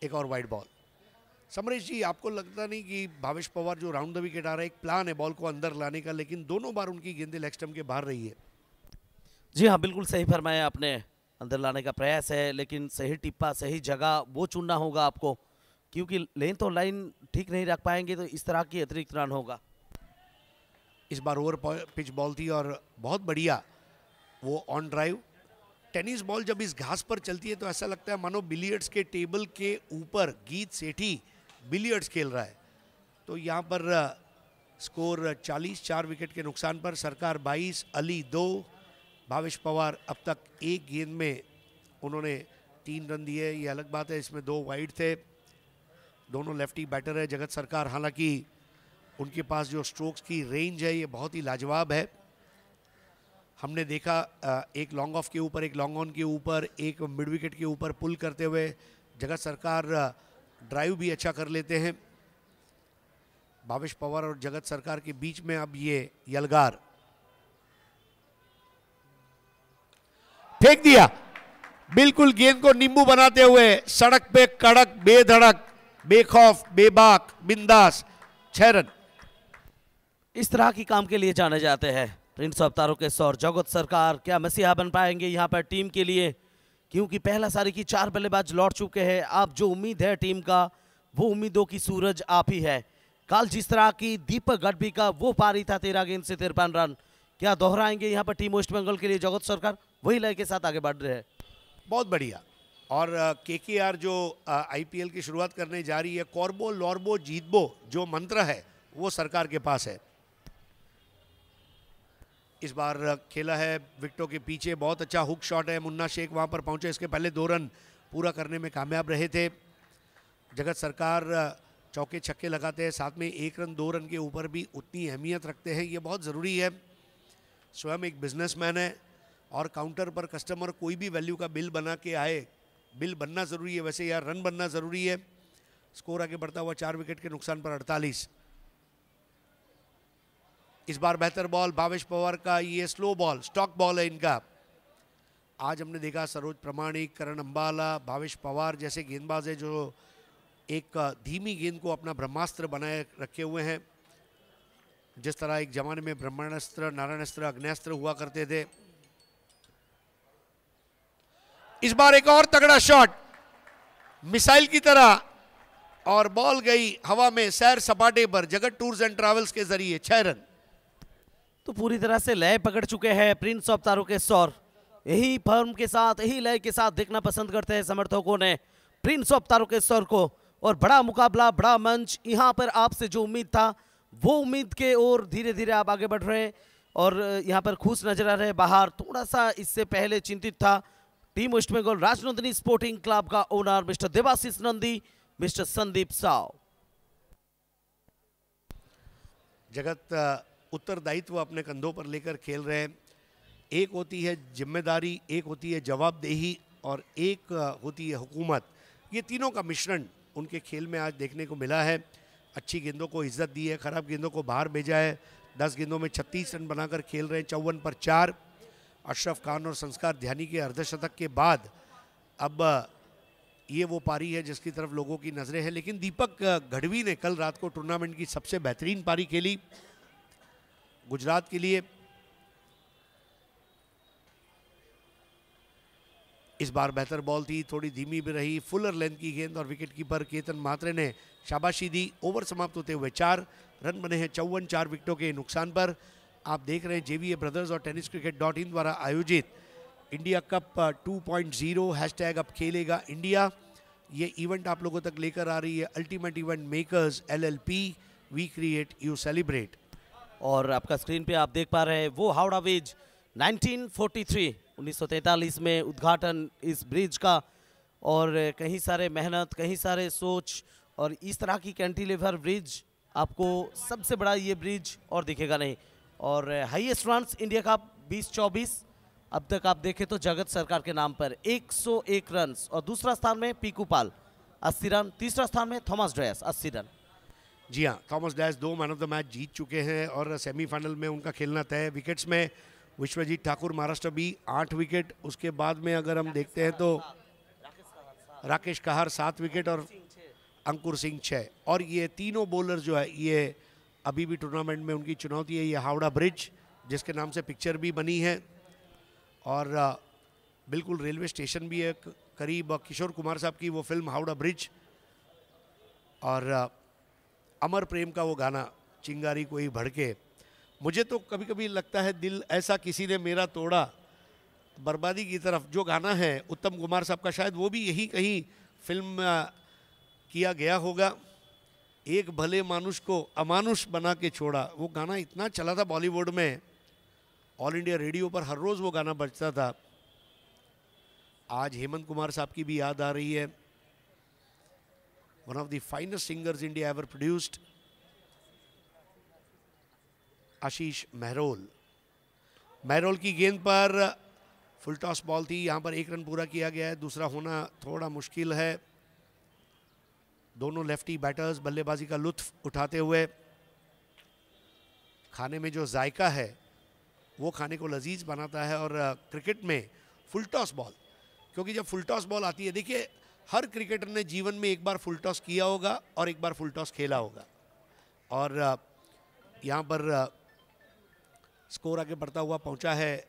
एक और वाइड बॉल। समरेश जी, आपको लगता नहीं कि भावेश पवार जो राउंड द विकेट आ रहा है, एक प्लान है बॉल को अंदर लाने का, लेकिन दोनों बार उनकी गेंदें लेग स्टंप के बाहर रही है? जी हाँ, बिल्कुल सही फरमाया आपने। अंदर लाने का प्रयास है, लेकिन सही टिप्पा सही जगह वो चुनना होगा आपको, क्योंकि लेन तो लाइन ठीक नहीं रख पाएंगे तो इस तरह की अतिरिक्त रन होगा। इस बार ओवर पिच बॉल थी और बहुत बढ़िया वो ऑन ड्राइव। टेनिस बॉल जब इस घास पर चलती है तो ऐसा लगता है मानो बिलियर्ड्स के टेबल के ऊपर गीत सेठी बिलियर्ड्स खेल रहा है। तो यहाँ पर स्कोर 40, 4 विकेट के नुकसान पर। सरकार 22, अली 2। भावेश पवार अब तक एक गेंद में उन्होंने 3 रन दिए, ये अलग बात है, इसमें 2 वाइड थे। दोनों लेफ्टी बैटर है। जगत सरकार, हालांकि उनके पास जो स्ट्रोक्स की रेंज है ये बहुत ही लाजवाब है। हमने देखा एक लॉन्ग ऑफ के ऊपर, एक लॉन्ग ऑन के ऊपर, एक मिड विकेट के ऊपर पुल करते हुए जगत सरकार ड्राइव भी अच्छा कर लेते हैं। भावेश पवार और जगत सरकार के बीच में अब ये यलगार फेंक दिया, बिल्कुल गेंद को नींबू बनाते हुए, सड़क पे कड़क, बेधड़क, बेखौफ, बेबाक, बिंदास, 6 रन। इस तरह की काम के लिए जाने जाते हैं प्रिंस ऑफ तारकेश्वर और जगत सरकार। क्या मसीहा बन पाएंगे यहाँ पर टीम के लिए, क्योंकि पहला सारी की 4 बल्लेबाज लौट चुके हैं। अब जो उम्मीद है टीम का, वो उम्मीदों की सूरज आप ही है। कल जिस तरह की दीपक गढ़वी का वो पारी था 13 गेंद से 53 रन, क्या दोहराएंगे यहाँ पर टीम वेस्ट बंगाल के लिए जगत सरकार? वही लय के साथ आगे बढ़ रहे हैं। बहुत बढ़िया। और केकेआर जो आईपीएल की शुरुआत करने जा रही है, कॉर्बो लॉर्बो जीतबो जो मंत्र है वो सरकार के पास है। इस बार खेला है विकेटों के पीछे, बहुत अच्छा हुक शॉट है। मुन्ना शेख वहां पर पहुंचे, इसके पहले 2 रन पूरा करने में कामयाब रहे थे। जगत सरकार चौके छक्के लगाते हैं, साथ में 1 रन 2 रन के ऊपर भी उतनी अहमियत रखते हैं, ये बहुत ज़रूरी है। स्वयं एक बिजनेसमैन है और काउंटर पर कस्टमर कोई भी वैल्यू का बिल बना के आए, बिल बनना ज़रूरी है, वैसे यार रन बनना ज़रूरी है। स्कोर आगे बढ़ता हुआ 4 विकेट के नुकसान पर 48। इस बार बेहतर बॉल भावेश पवार का, ये स्लो बॉल, स्टॉक बॉल है इनका। आज हमने देखा सरोज प्रमाणिक, करण अंबाला, भावेश पवार जैसे गेंदबाज है जो एक धीमी गेंद को अपना ब्रह्मास्त्र बनाए रखे हुए हैं। जिस तरह एक जमाने में ब्रह्मास्त्र, नारायणास्त्र, अग्न्यास्त्र हुआ करते थे। इस बार एक और तगड़ा शॉट मिसाइल की तरह, और बॉल गई हवा में सैर सपाटे पर जगत टूर्स एंड ट्रैवल्स के जरिए 6 रन। तो पूरी तरह से लय पकड़ चुके हैं प्रिंस ऑफ तारकेश्वर। यही फॉर्म के साथ, यही लय के साथ देखना पसंद करते हैं समर्थकों ने प्रिंस ऑफ तारकेश्वर को। और बड़ा मुकाबला, बड़ा मंच, यहाँ पर आपसे जो उम्मीद था वो उम्मीद के ओर धीरे धीरे आप आगे बढ़ रहे हैं और यहाँ पर खुश नजर आ रहे हैं। बाहर थोड़ा सा इससे पहले चिंतित था team waste Bengal Rajnandini sporting club का owner mister Debashish Nandi, mister Sandip Shaw. जगत उत्तरदायित्व अपने कंधों पर लेकर खेल रहे हैं। एक होती है जिम्मेदारी, एक होती है जवाबदेही और एक होती है हुकूमत। ये तीनों का मिश्रण उनके खेल में आज देखने को मिला है। अच्छी गेंदों को इज्जत दी है, खराब गेंदों को बाहर भेजा है। 10 गेंदों में 36 रन बनाकर खेल रहे हैं, 54 पर 4। अशरफ खान और संस्कार ध्यानी के अर्धशतक के बाद अब ये वो पारी है जिसकी तरफ लोगों की नज़रें हैं। लेकिन दीपक गढ़वी ने कल रात को टूर्नामेंट की सबसे बेहतरीन पारी खेली गुजरात के लिए। इस बार बेहतर बॉल थी, थोड़ी धीमी भी रही, फुलर लेंथ की गेंद और विकेट कीपर केतन मात्रे ने शाबाशी दी। ओवर समाप्त होते हुए 4 रन बने हैं 54, 4 विकेटों के नुकसान पर। आप देख रहे हैं JVA ब्रदर्स और tenniscricket.in द्वारा आयोजित इंडिया कप 2.0 हैशटैग अब खेलेगा इंडिया। ये इवेंट आप लोगों तक लेकर आ रही है ultimate event makers LLP, we create you celebrate. और आपका स्क्रीन पे आप देख पा रहे हैं वो हावड़ा ब्रिज 1943 1943 में उद्घाटन इस ब्रिज का, और कहीं सारे मेहनत, कहीं सारे सोच, और इस तरह की कैंटिलीवर ब्रिज आपको सबसे बड़ा ये ब्रिज और दिखेगा नहीं। और हाईएस्ट रन्स इंडिया का 2024 अब तक आप देखें तो जगत सरकार के नाम पर 101 रन्स, और दूसरा स्थान में पीकू पाल 80 रन, तीसरा स्थान में थॉमस ड्रेस 80 रन। जी हाँ, Thomas Dash 2 man of the match जीत चुके हैं और सेमीफाइनल में उनका खेलना तय है। विकेट्स में विश्वजीत ठाकुर महाराष्ट्र भी 8 विकेट, उसके बाद में अगर हम देखते हैं तो राकेश कहार 7 विकेट और अंकुर सिंह 6। और ये तीनों बॉलर जो है ये अभी भी टूर्नामेंट में उनकी चुनौती है। ये हावड़ा ब्रिज जिसके नाम से पिक्चर भी बनी है और बिल्कुल रेलवे स्टेशन भी है करीब, किशोर कुमार साहब की वो फिल्म हावड़ा ब्रिज, और अमर प्रेम का वो गाना चिंगारी कोई भड़के। मुझे तो कभी कभी लगता है दिल ऐसा किसी ने मेरा तोड़ा बर्बादी की तरफ, जो गाना है उत्तम कुमार साहब का, शायद वो भी यही कहीं फिल्म किया गया होगा। एक भले मानुष को अमानुष बना के छोड़ा, वो गाना इतना चला था बॉलीवुड में, ऑल इंडिया रेडियो पर हर रोज़ वो गाना बजता था। आज हेमंत कुमार साहब की भी याद आ रही है, one of the finest singers India ever produced, Ashish Mehrol की गेंद पर फुल टॉस बॉल थी, यहाँ पर 1 रन पूरा किया गया है, दूसरा होना थोड़ा मुश्किल है। दोनों लेफ्टी बैटर्स बल्लेबाजी का लुत्फ उठाते हुए, खाने में जो जायका है वो खाने को लजीज बनाता है। और क्रिकेट में फुल टॉस बॉल, क्योंकि जब फुल टॉस बॉल आती है, देखिए हर क्रिकेटर ने जीवन में एक बार फुल टॉस किया होगा और एक बार फुल टॉस खेला होगा, और यहाँ पर स्कोर आगे बढ़ता हुआ पहुँचा है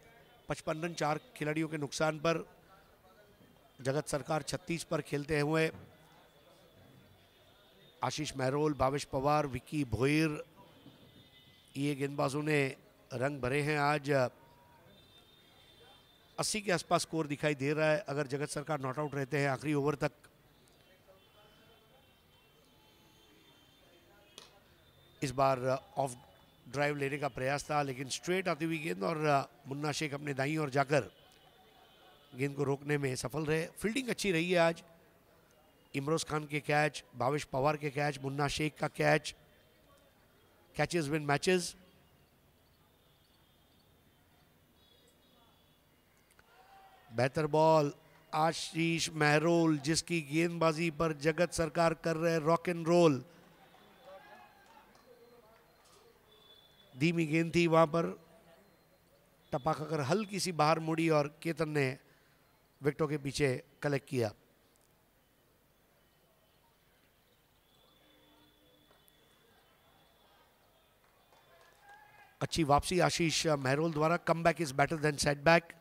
55 रन 4 खिलाड़ियों के नुकसान पर। जगत सरकार 36 पर खेलते हुए आशीष महरोल, भावेश पवार, विक्की भोईर, ये गेंदबाजों ने रंग भरे हैं। आज 80 के आसपास स्कोर दिखाई दे रहा है अगर जगत सरकार नॉट आउट रहते हैं आखिरी ओवर तक। इस बार ऑफ ड्राइव लेने का प्रयास था, लेकिन स्ट्रेट आती हुई गेंद और मुन्ना शेख अपने दाईं ओर जाकर गेंद को रोकने में सफल रहे। फील्डिंग अच्छी रही है आज, इमरोज खान के कैच, भावेश पवार के कैच, मुन्ना शेख का कैच, कैचेस विन मैचेस। बेहतर बॉल आशीष महरोल, जिसकी गेंदबाजी पर जगत सरकार कर रहे रॉक एंड रोल। धीमी गेंद थी, वहां पर टपाका कर हल्की सी बाहर मुड़ी और केतन ने विकेटों के पीछे कलेक्ट किया। अच्छी वापसी आशीष महरोल द्वारा, come back is better than setback.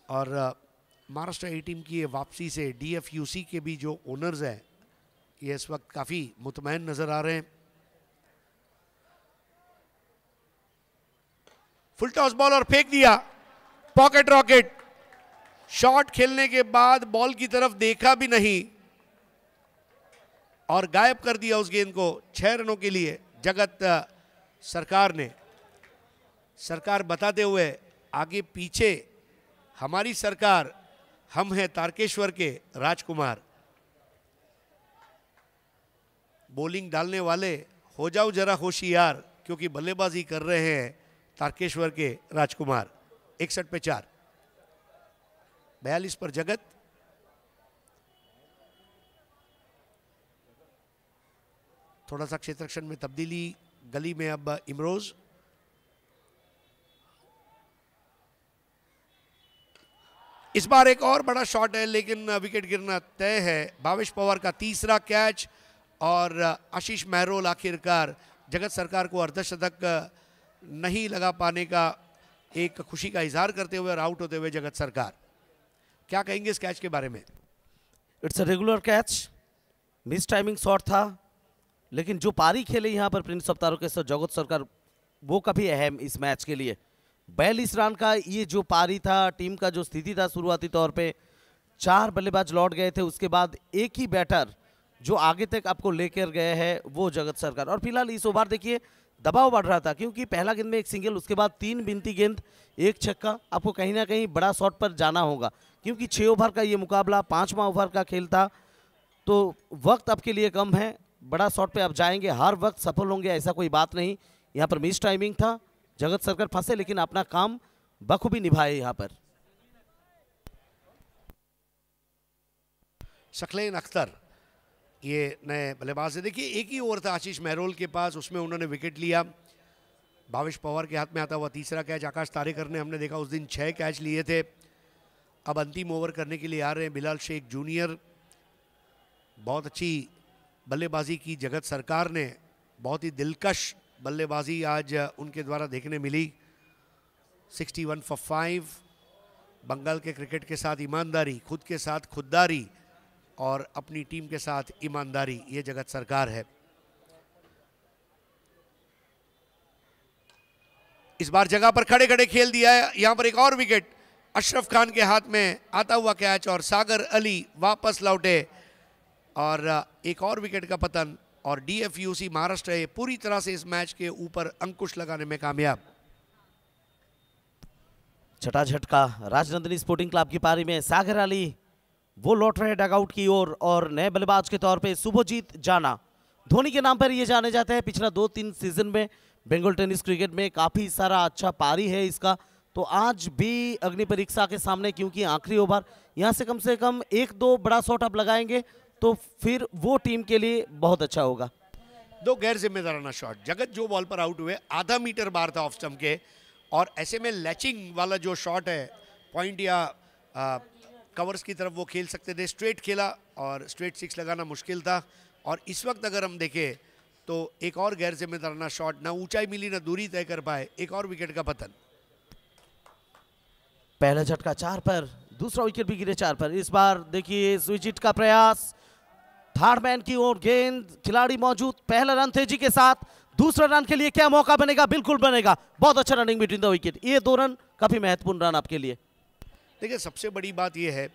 और महाराष्ट्र ए टीम की ये वापसी से डीएफयूसी के भी जो ओनर्स हैं ये इस वक्त काफ़ी मुतमैन नज़र आ रहे हैं। फुल टॉस बॉल और फेंक दिया, पॉकेट रॉकेट। शॉट खेलने के बाद बॉल की तरफ देखा भी नहीं और गायब कर दिया उस गेंद को 6 रनों के लिए जगत सरकार ने। सरकार बताते हुए आगे पीछे हमारी सरकार, हम हैं तारकेश्वर के राजकुमार। बॉलिंग डालने वाले हो जाओ जरा होशियार, क्योंकि बल्लेबाजी कर रहे हैं तारकेश्वर के राजकुमार। 61 पे 4, 42 पर जगत। थोड़ा सा क्षेत्ररक्षण में तब्दीली, गली में अब इमरोज। इस बार एक और बड़ा शॉट है, लेकिन विकेट गिरना तय है। भावेश पवार का तीसरा कैच और आशीष महरोल आखिरकार जगत सरकार को अर्धशतक नहीं लगा पाने का एक खुशी का इजहार करते हुए और आउट होते हुए जगत सरकार। क्या कहेंगे इस कैच के बारे में? It's a regular catch, miss timing shot था, लेकिन जो पारी खेले यहाँ पर प्रिंस ऑफ तारकेश्वर जगत सरकार, वो काफ़ी अहम इस मैच के लिए। 42 रन का ये जो पारी था, टीम का जो स्थिति था शुरुआती तौर पे 4 बल्लेबाज लौट गए थे, उसके बाद एक ही बैटर जो आगे तक आपको लेकर गए हैं वो जगत सरकार। और फिलहाल इस ओवर देखिए दबाव बढ़ रहा था, क्योंकि पहला गेंद में एक सिंगल, उसके बाद 3 बिनती गेंद, 1 छक्का। आपको कहीं ना कहीं बड़ा शॉट पर जाना होगा, क्योंकि 6 ओवर का ये मुकाबला 5वां ओवर का खेल था, तो वक्त आपके लिए कम है। बड़ा शॉट पे आप जाएंगे, हर वक्त सफल होंगे ऐसा कोई बात नहीं। यहाँ पर मिस टाइमिंग था, जगत सरकार फंसे, लेकिन अपना काम बखूबी निभाए यहाँ पर। सकलेन अख्तर ये नए बल्लेबाज है। देखिए एक ही ओवर था आशीष मेहरोल के पास, उसमें उन्होंने विकेट लिया। भावेश पवार के हाथ में आता हुआ तीसरा कैच। आकाश तारेकर ने, हमने देखा उस दिन 6 कैच लिए थे। अब अंतिम ओवर करने के लिए आ रहे हैं बिलाल शेख जूनियर। बहुत अच्छी बल्लेबाजी की जगत सरकार ने, बहुत ही दिलकश बल्लेबाजी आज उनके द्वारा देखने मिली। 61 फॉर 5। बंगाल के क्रिकेट के साथ ईमानदारी, खुद के साथ खुददारी और अपनी टीम के साथ ईमानदारी, ये जगत सरकार है। इस बार जगह पर खड़े खड़े खेल दिया है। यहां पर एक और विकेट अशरफ खान के हाथ में आता हुआ कैच और सागर अली वापस लौटे और एक और विकेट का पतन। और डीएफयूसी महाराष्ट्र है पूरी तरह से इस मैच के ऊपर अंकुश लगाने में कामयाब। छठा झटका राजनंदिनी स्पोर्टिंग क्लब की पारी में सागर अली वो लौट रहे डगआउट की ओर और नए बल्लेबाज के तौर पे शुभजीत जाना। धोनी के नाम पर ये जाने जाते हैं। पिछला 2-3 सीजन में बंगाल टेनिस क्रिकेट में काफ़ी सारा अच्छा पारी है इसका, तो आज भी अग्नि परीक्षा के सामने, क्योंकि आखिरी ओवर यहाँ से कम 1-2 बड़ा शॉट आप लगाएंगे तो फिर वो टीम के लिए बहुत अच्छा होगा। 2 गैर जिम्मेदाराना शॉट। जगत जो बॉल पर आउट हुए आधा मीटर बाहर था ऑफ स्टंप के, और ऐसे में लैचिंग वाला जो शॉट है, पॉइंट या कवर्स की तरफ वो खेल सकते थे। स्ट्रेट खेला और स्ट्रेट 6 लगाना मुश्किल था। और इस वक्त अगर हम देखें तो एक और गैर जिम्मेदाराना शॉट, ना ऊंचाई मिली ना दूरी तय कर पाए, एक और विकेट का पतन। पहला झटका 4 पर, दूसरा विकेट भी गिरे 4 पर। इस बार देखिए स्विच हिट का प्रयास, थर्ड मैन की ओर गेंद, खिलाड़ी मौजूद, पहला रन तेजी के साथ, दूसरा रन के लिए क्या मौका बनेगा? बिल्कुल बनेगा। बहुत अच्छा रनिंग बिटवीन द विकेट। ये 2 रन काफी महत्वपूर्ण रन आपके लिए। देखिए सबसे बड़ी बात यह है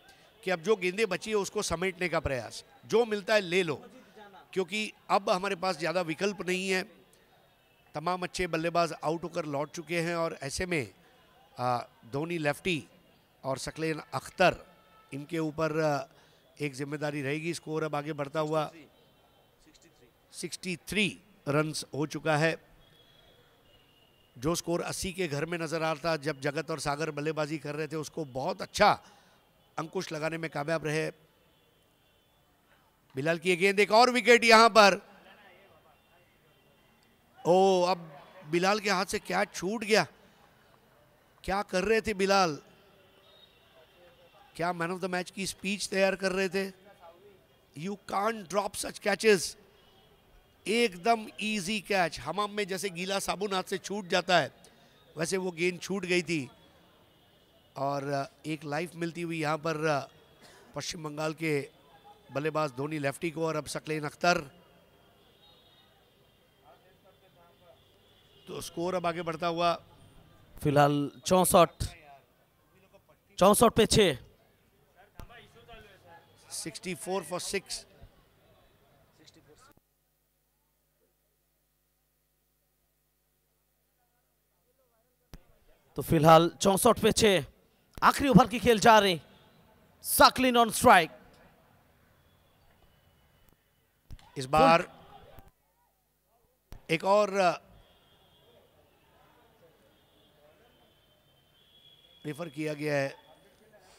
कि अब जो गेंदें बची है उसको समेटने का प्रयास, जो मिलता है ले लो, क्योंकि अब हमारे पास ज़्यादा विकल्प नहीं है। तमाम अच्छे बल्लेबाज आउट होकर लौट चुके हैं और ऐसे में धोनी लेफ्टी और सकलेन अख्तर, इनके ऊपर एक जिम्मेदारी रहेगी। स्कोर अब आगे बढ़ता हुआ 63 रन्स हो चुका है। जो स्कोर 80 के घर में नजर आ रहा था जब जगत और सागर बल्लेबाजी कर रहे थे, उसको बहुत अच्छा अंकुश लगाने में कामयाब रहे। बिलाल की गेंद, एक और विकेट यहां पर। ओ, अब बिलाल के हाथ से क्या छूट गया। क्या कर रहे थे बिलाल? क्या मैन ऑफ द मैच की स्पीच तैयार कर रहे थे? You can't drop such catches. एकदम इजी कैच, हमाम में जैसे गीला साबुन हाथ से छूट जाता है वैसे वो गेंद छूट गई थी। और एक लाइफ मिलती हुई यहाँ पर पश्चिम बंगाल के बल्लेबाज धोनी लेफ्टी को, और अब सकलेन अख्तर। तो स्कोर अब आगे बढ़ता हुआ फिलहाल 64 पे 6, 64 फॉर 6। तो फिलहाल 64 पे 6, आखिरी ओवर की खेल जा रही। सकलिन ऑन स्ट्राइक। इस बार एक और रेफर किया गया है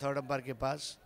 थर्ड अंपायर के पास।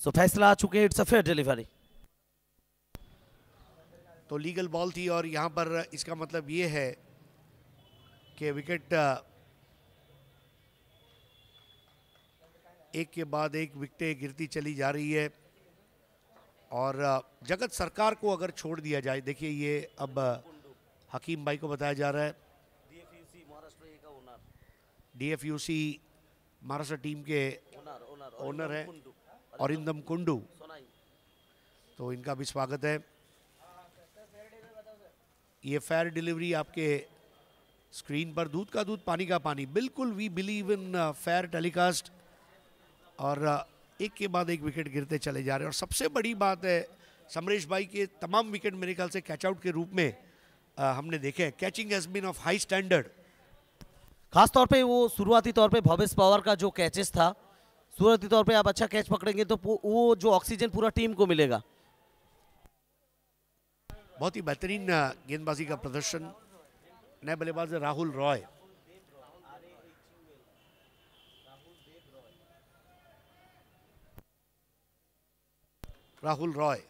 सो फैसला आ चुके हैं, इट्स अ फेयर डिलीवरी। तो लीगल बॉल थी और यहाँ पर इसका मतलब ये है कि विकेट एक के बाद एक विकेटें गिरती चली जा रही है। और जगत सरकार को अगर छोड़ दिया जाए, देखिए ये अब हकीम भाई को बताया जा रहा है, डीएफयूसी महाराष्ट्र टीम के ओनर है अरिंदम कुंडू, तो इनका भी स्वागत है। ये फेयर डिलीवरी आपके स्क्रीन पर, दूध का दूध पानी का पानी, बिल्कुल we believe in fair telecast. और एक के बाद एक विकेट गिरते चले जा रहे हैं। और सबसे बड़ी बात है समरेश भाई के तमाम विकेट मेरे ख्याल से कैच आउट के रूप में हमने देखे हैं। Catching has been of high standard. खास तौर पे वो शुरुआती तौर पे भवेश पवार का जो कैचेस था, शुरुआती तौर पे आप अच्छा कैच पकड़ेंगे तो वो जो ऑक्सीजन पूरा टीम को मिलेगा। बहुत ही बेहतरीन गेंदबाजी का प्रदर्शन। नए बल्लेबाज राहुल रॉय। राहुल रॉय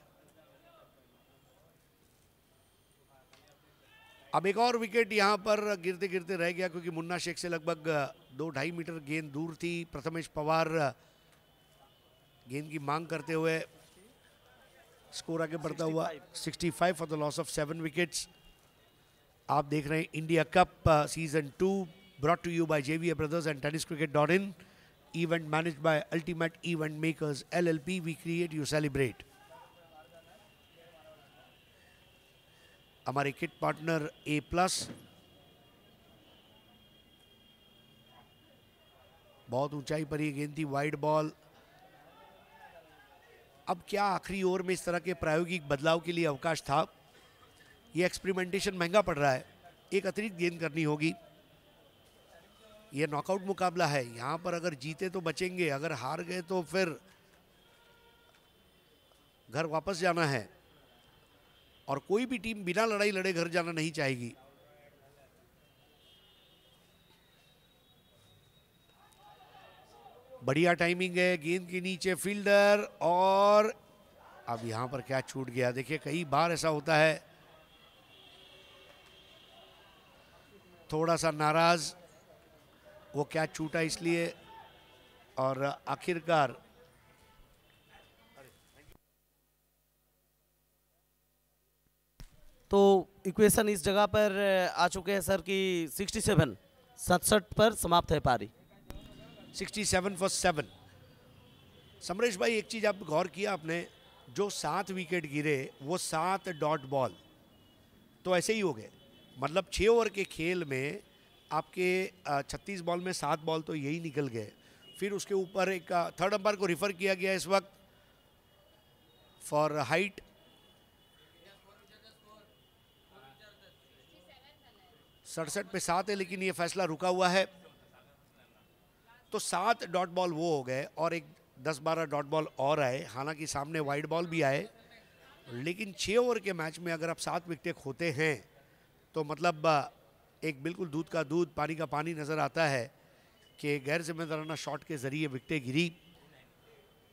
अब एक और विकेट यहां पर गिरते गिरते रह गया, क्योंकि मुन्ना शेख से लगभग 2-2.5 मीटर गेंद दूर थी। प्रथमेश पवार गेंद की मांग करते हुए, स्कोर आगे बढ़ता हुआ 65 for the loss of 7 wickets. आप देख रहे हैं India cup season 2 brought to you by JVA brothers and tenniscricket.in, event managed by ultimate event makers LLP। We create, you celebrate. हमारे किट पार्टनर A+। बहुत ऊंचाई पर ये गेंद थी, वाइड बॉल। अब क्या आखिरी ओवर में इस तरह के प्रायोगिक बदलाव के लिए अवकाश था? ये एक्सपेरिमेंटेशन महंगा पड़ रहा है। एक अतिरिक्त गेंद करनी होगी। ये नॉकआउट मुकाबला है, यहां पर अगर जीते तो बचेंगे, अगर हार गए तो फिर घर वापस जाना है। और कोई भी टीम बिना लड़ाई लड़े घर जाना नहीं चाहेगी। बढ़िया टाइमिंग है, गेंद के नीचे फील्डर, और अब यहां पर क्या छूट गया। देखिए कई बार ऐसा होता है। थोड़ा सा नाराज वो क्या छूटा इसलिए, और आखिरकार तो इक्वेशन इस जगह पर आ चुके हैं सर कि 67 पर समाप्त है पारी। 67 फॉर 7। समरेश भाई एक चीज आप गौर किया आपने, जो 7 विकेट गिरे वो 7 डॉट बॉल तो ऐसे ही हो गए। मतलब 6 ओवर के खेल में आपके 36 बॉल में 7 बॉल तो यही निकल गए। फिर उसके ऊपर एक थर्ड अंपायर को रिफर किया गया इस वक्त फॉर हाइट। 67 पे 7 है, लेकिन ये फैसला रुका हुआ है। तो 7 डॉट बॉल वो हो गए और एक 10-12 डॉट बॉल और आए। हालांकि सामने वाइड बॉल भी आए, लेकिन 6 ओवर के मैच में अगर आप 7 विकेटें खोते हैं तो मतलब एक बिल्कुल दूध का दूध पानी का पानी नज़र आता है कि गैर जिम्मेदाराना शॉट के ज़रिए विकेटें गिरी।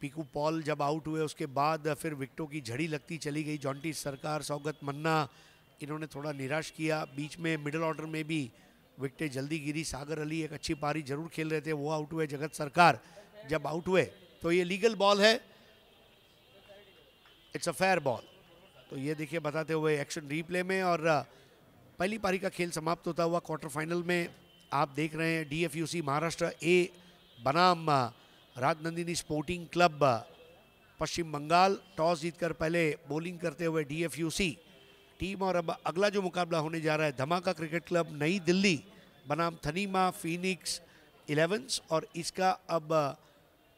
पीकू पॉल जब आउट हुए उसके बाद फिर विकेटों की झड़ी लगती चली गई। जॉन्टी सरकार, सौगत मन्ना, इन्होंने थोड़ा निराश किया। बीच में मिडिल ऑर्डर में भी विकेटें जल्दी गिरी। सागर अली एक अच्छी पारी जरूर खेल रहे थे, वो आउट हुए। जगत सरकार जब आउट हुए तो ये लीगल बॉल है, इट्स अ फेयर बॉल। तो ये देखिए बताते हुए एक्शन रिप्ले में, और पहली पारी का खेल समाप्त होता हुआ क्वार्टर फाइनल में आप देख रहे हैं DFUC महाराष्ट्र ए बनाम राजनंदिनी स्पोर्टिंग क्लब पश्चिम बंगाल। टॉस जीतकर पहले बॉलिंग करते हुए DFUC टीम। और अब अगला जो मुकाबला होने जा रहा है धमाका क्रिकेट क्लब नई दिल्ली बनाम थनीमा फीनिक्स 11। और इसका अब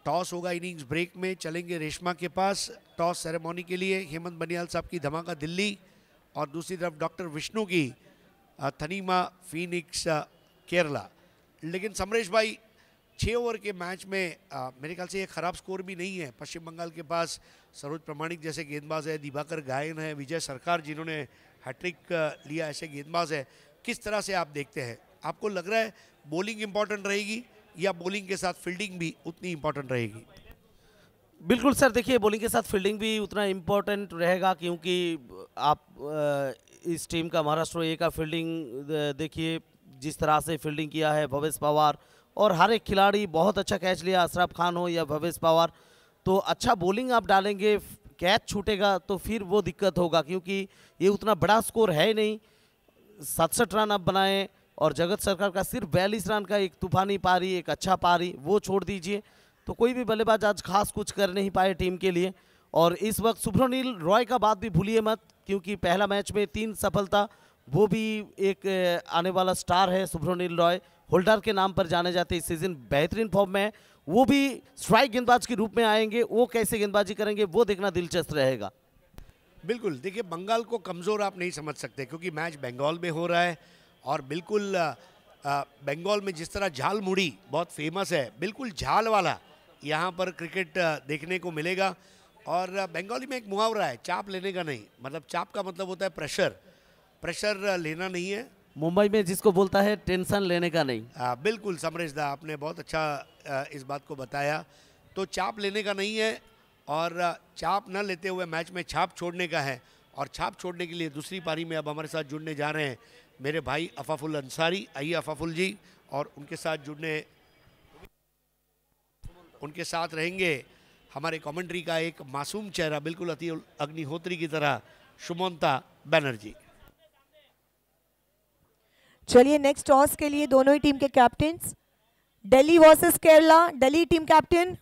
टॉस होगा इनिंग्स ब्रेक में। चलेंगे रेशमा के पास टॉस सेरेमनी के लिए, हेमंत बनियाल साहब की धमाका दिल्ली, और दूसरी तरफ डॉक्टर विष्णु की थनीमा फीनिक्स केरला। लेकिन समरेश भाई 6 ओवर के मैच में मेरे ख्याल से ये खराब स्कोर भी नहीं है। पश्चिम बंगाल के पास सरोज प्रमाणिक जैसे गेंदबाज है, दिवाकर गायन है, विजय सरकार जिन्होंने हैट्रिक लिया, ऐसे गेंदबाज है। किस तरह से आप देखते हैं? आपको लग रहा है बॉलिंग इंपॉर्टेंट रहेगी या बॉलिंग के साथ फील्डिंग भी उतनी इंपॉर्टेंट रहेगी? बिल्कुल सर, देखिए बॉलिंग के साथ फील्डिंग भी उतना इम्पोर्टेंट रहेगा, क्योंकि आप इस टीम का महाराष्ट्र ए का फील्डिंग देखिए, जिस तरह से फील्डिंग किया है भवेश पवार, और हर एक खिलाड़ी बहुत अच्छा कैच लिया, अशरफ खान हो या भवेश पवार। तो अच्छा बॉलिंग आप डालेंगे, कैच छूटेगा तो फिर वो दिक्कत होगा, क्योंकि ये उतना बड़ा स्कोर है नहीं। 67 रन आप बनाए और जगत सरकार का सिर्फ 42 रन का एक तूफानी पारी, एक अच्छा पारी, वो छोड़ दीजिए तो कोई भी बल्लेबाज आज खास कुछ कर नहीं पाए टीम के लिए। और इस वक्त शुभ्रनील रॉय का बात भी भूलिए मत, क्योंकि पहला मैच में 3 सफलता, वो भी एक आने वाला स्टार है। शुभ्रनील रॉय होल्डर के नाम पर जाने जाते, इस सीजन बेहतरीन फॉर्म में है, वो भी स्ट्राइक गेंदबाज के रूप में आएंगे। वो कैसे गेंदबाजी करेंगे वो देखना दिलचस्प रहेगा। बिल्कुल, देखिए बंगाल को कमज़ोर आप नहीं समझ सकते, क्योंकि मैच बंगाल में हो रहा है और बिल्कुल बंगाल में जिस तरह झाल मुड़ी बहुत फेमस है, बिल्कुल झाल वाला यहाँ पर क्रिकेट देखने को मिलेगा। और बंगाली में एक मुहावरा है, चाप लेने का नहीं, मतलब चाप का मतलब होता है प्रेशर, प्रेशर लेना नहीं है। मुंबई में जिसको बोलता है टेंशन लेने का नहीं। बिल्कुल समरेशदा, आपने बहुत अच्छा इस बात को बताया। तो चाप लेने का नहीं है और चाप न लेते हुए मैच में छाप छोड़ने का है। और छाप छोड़ने के लिए दूसरी पारी में अब हमारे साथ जुड़ने जा रहे हैं मेरे भाई अफाफुल अंसारी। आइए अफाफुल जी, और उनके साथ रहेंगे हमारे कमेंट्री का एक मासूम चेहरा, बिल्कुल अति अग्निहोत्री की तरह, सुमंता बनर्जी। चलिए नेक्स्ट टॉस के लिए दोनों ही टीम के captains, Delhi versus Kerala, Delhi team captain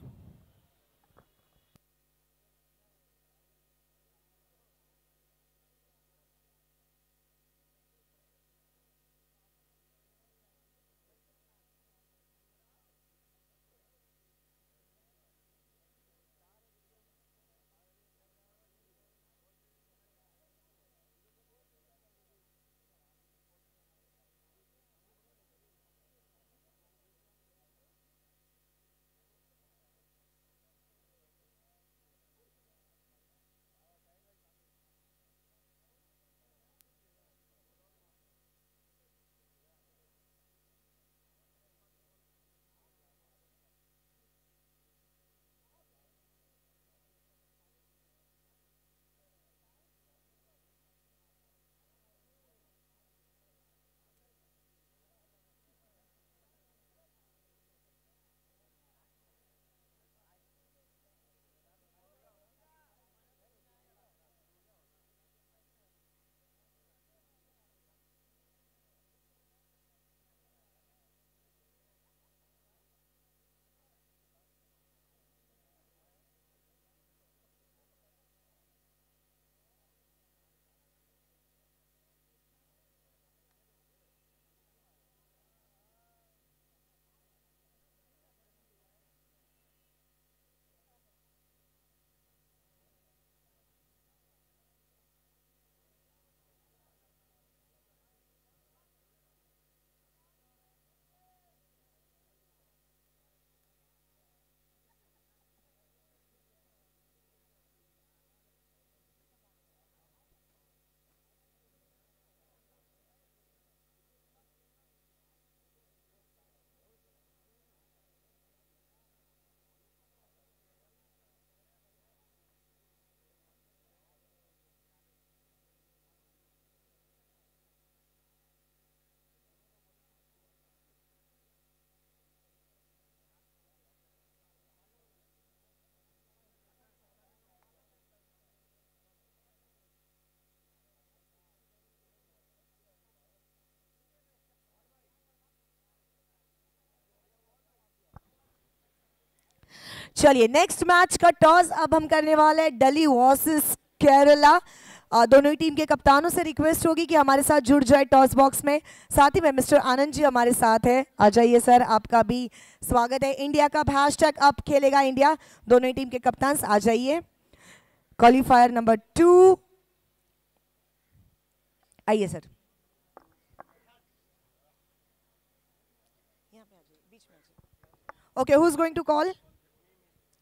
चलिए नेक्स्ट मैच का टॉस अब हम करने वाले हैं दिल्ली वर्सेस केरला। दोनों ही टीम के कप्तानों से रिक्वेस्ट होगी कि हमारे साथ जुड़ जाए टॉस बॉक्स में। साथ ही में मिस्टर आनंद जी हमारे साथ है, आ जाइए सर, आपका भी स्वागत है। इंडिया का हैशटैग अब खेलेगा इंडिया, दोनों ही टीम के कप्तान आ जाइए। क्वालिफायर नंबर 2, आइए sir. Okay, who is going to call?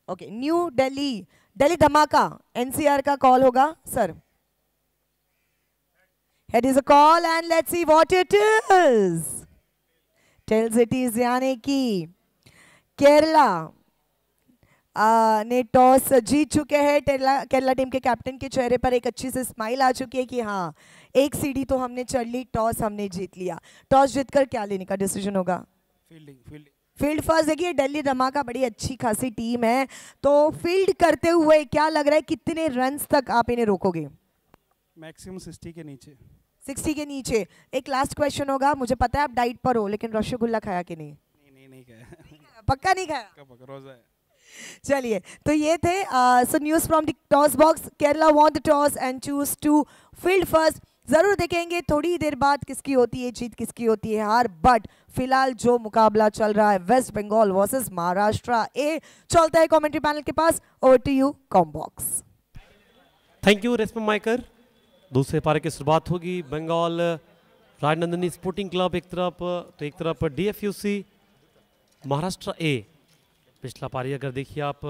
Okay, New Delhi, Delhi Dhamaka, NCR का कॉल होगा sir. It is a call and let's see what it is. Tells it is यानी कि केरला ने टॉस जीत चुके हैं। केरला टीम के कैप्टन के चेहरे पर एक अच्छी सी स्माइल आ चुकी है कि हाँ, एक सीढ़ी तो हमने चढ़ ली, टॉस हमने जीत लिया। टॉस जीतकर क्या लेने का डिसीजन होगा? Field first. देखिए दिल्ली धमाका बड़ी अच्छी खासी टीम है, तो फील्ड करते हुए क्या लग रहा है कितने रन्स तक आप इन्हें रोकोगे? मैक्सिमम 60 के नीचे। 60 के नीचे। एक लास्ट क्वेश्चन होगा, मुझे पता है आप डाइट पर हो, लेकिन रसगुल्ला खाया कि नहीं? नहीं खाया। पक्का नहीं खाया? पक्का रोजा है। चलिए, तो ये थे so news from the toss box. Kerala won the toss and choose to field first. जरूर देखेंगे थोड़ी देर बाद किसकी होती है जीत, किसकी होती है हार, बट फिलहाल जो मुकाबला चल रहा है west Bengal versus Maharashtra A, चलता है कमेंट्री पैनल के पास। Over to you combox. Thank you Reshma माइकर। दूसरे पारी की शुरुआत होगी। बंगाल राजनंदिनी स्पोर्टिंग क्लब एक तरफ DFUC महाराष्ट्र ए। पिछला पारी अगर देखिए आप,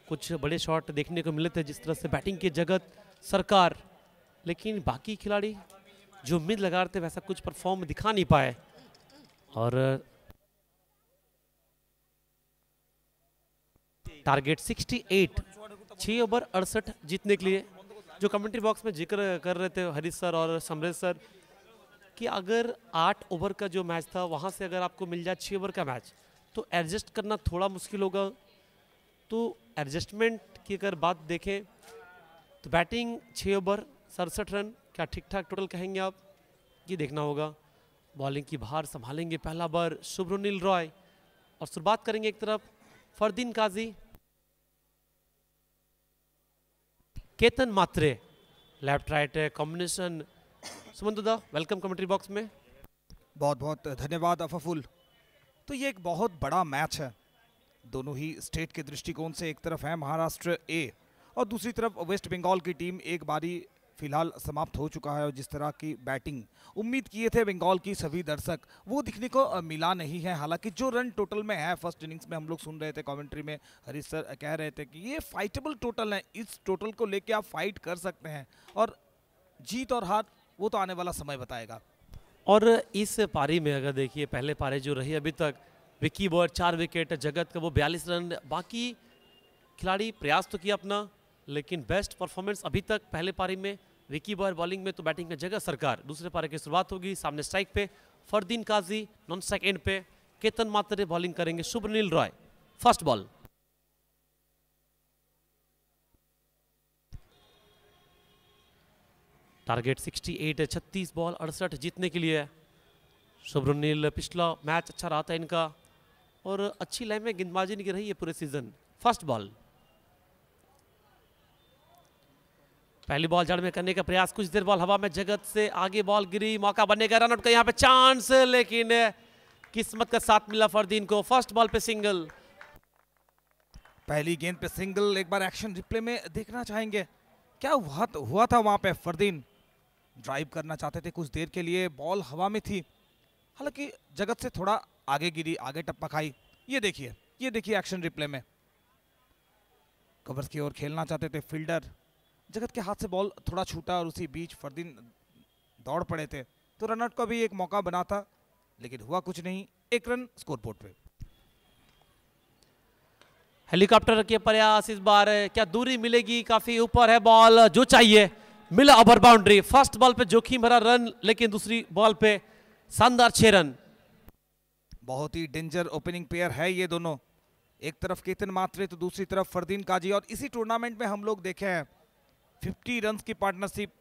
कुछ बड़े शॉट देखने को मिले थे, जिस तरह से बैटिंग की जगत सरकार, लेकिन बाकी खिलाड़ी जो उम्मीद लगा रहे थे वैसा कुछ परफॉर्म दिखा नहीं पाए। और टारगेट 68, 6 ओवर 68 जीतने के लिए। जो कमेंट्री बॉक्स में जिक्र कर रहे थे हरीश सर और समरेश सर कि अगर 8 ओवर का जो मैच था वहाँ से अगर आपको मिल जाए 6 ओवर का मैच, तो एडजस्ट करना थोड़ा मुश्किल होगा। तो एडजस्टमेंट की अगर बात देखें तो बैटिंग 6 ओवर 67 रन, क्या ठीक ठाक टोटल कहेंगे आप? ये देखना होगा। बॉलिंग की भार संभालेंगे पहला बार शुभ्रनील रॉय, और शुरुआत करेंगे एक तरफ फरदीन काजी, केतन मात्रे, लेफ्ट राइट कॉम्बिनेशन। सुमंत दा, वेलकम कमेंट्री बॉक्स में। बहुत बहुत धन्यवाद अफाफुल। तो ये एक बहुत बड़ा मैच है, दोनों ही स्टेट के दृष्टिकोण से। एक तरफ है महाराष्ट्र ए और दूसरी तरफ वेस्ट बंगाल की टीम। एक बारी फिलहाल समाप्त हो चुका है और जिस तरह की बैटिंग उम्मीद किए थे बंगाल की सभी दर्शक, वो दिखने को मिला नहीं है। हालांकि जो रन टोटल में है फर्स्ट इनिंग्स में, हम लोग सुन रहे थे कमेंट्री में, हरीश सर कह रहे थे कि ये फाइटेबल टोटल है, इस टोटल को लेके आप फाइट कर सकते हैं, और जीत और हार वो तो आने वाला समय बताएगा। और इस पारी में अगर देखिए पहले पारी जो रही अभी तक, विक्की बॉय 4 विकेट, जगत का वो 42 रन, बाकी खिलाड़ी प्रयास तो किया अपना, लेकिन बेस्ट परफॉर्मेंस अभी तक पहले पारी में विक्की बॉय बॉलिंग में, तो बैटिंग में जगत सरकार। दूसरे पारी की शुरुआत होगी। सामने स्ट्राइक पे Fardeen Kazi, non strike end पे केतन मात्रे बॉलिंग करेंगे Shubhranil Roy. First ball. Target 68 है, 36 बॉल 68 जीतने के लिए। शुभ्रनील, पिछला मैच अच्छा रहा था इनका और अच्छी लाइन में गेंदबाजी नहीं रही है पूरे सीजन। First ball. पहली बॉल जड़ में करने का प्रयास, कुछ देर बॉल हवा में, जगत से आगे बॉल गिरी, मौका बनेगा रनआउट का यहाँ पे चांस, लेकिन किस्मत का साथ मिला फरदीन को। फर्स्ट बॉल पे सिंगल। पहली गेंद पे सिंगल। एक बार एक्शन रिप्ले में देखना चाहेंगे क्या हुआ था वहां पे। फरदीन ड्राइव करना चाहते थे कुछ देर के लिए, बॉल हवा में थी, हालांकि जगत से थोड़ा आगे गिरी, आगे टप्पा खाई। ये देखिए एक्शन रिप्ले में, कवर्स की ओर खेलना चाहते थे फील्डर, जगत के हाथ से बॉल थोड़ा छूटा और उसी बीच फरदीन दौड़ पड़े थे, तो रनआउट का भी एक मौका बना था, लेकिन हुआ कुछ नहीं। 1 रन स्कोरबोर्ड पे। हेलीकॉप्टर के प्रयास, इस बार क्या दूरी मिलेगी? काफी ऊपर है बॉल, जो चाहिए मिला, ओवर बाउंड्री। फर्स्ट बॉल पे जोखिम भरा रन, लेकिन दूसरी बॉल पे शानदार 6 रन। बहुत ही डेंजर ओपनिंग पेयर है ये दोनों, एक तरफ केतन मात्रे तो दूसरी तरफ फरदीन काजी। और इसी टूर्नामेंट में हम लोग देखे हैं 50 रन की पार्टनरशिप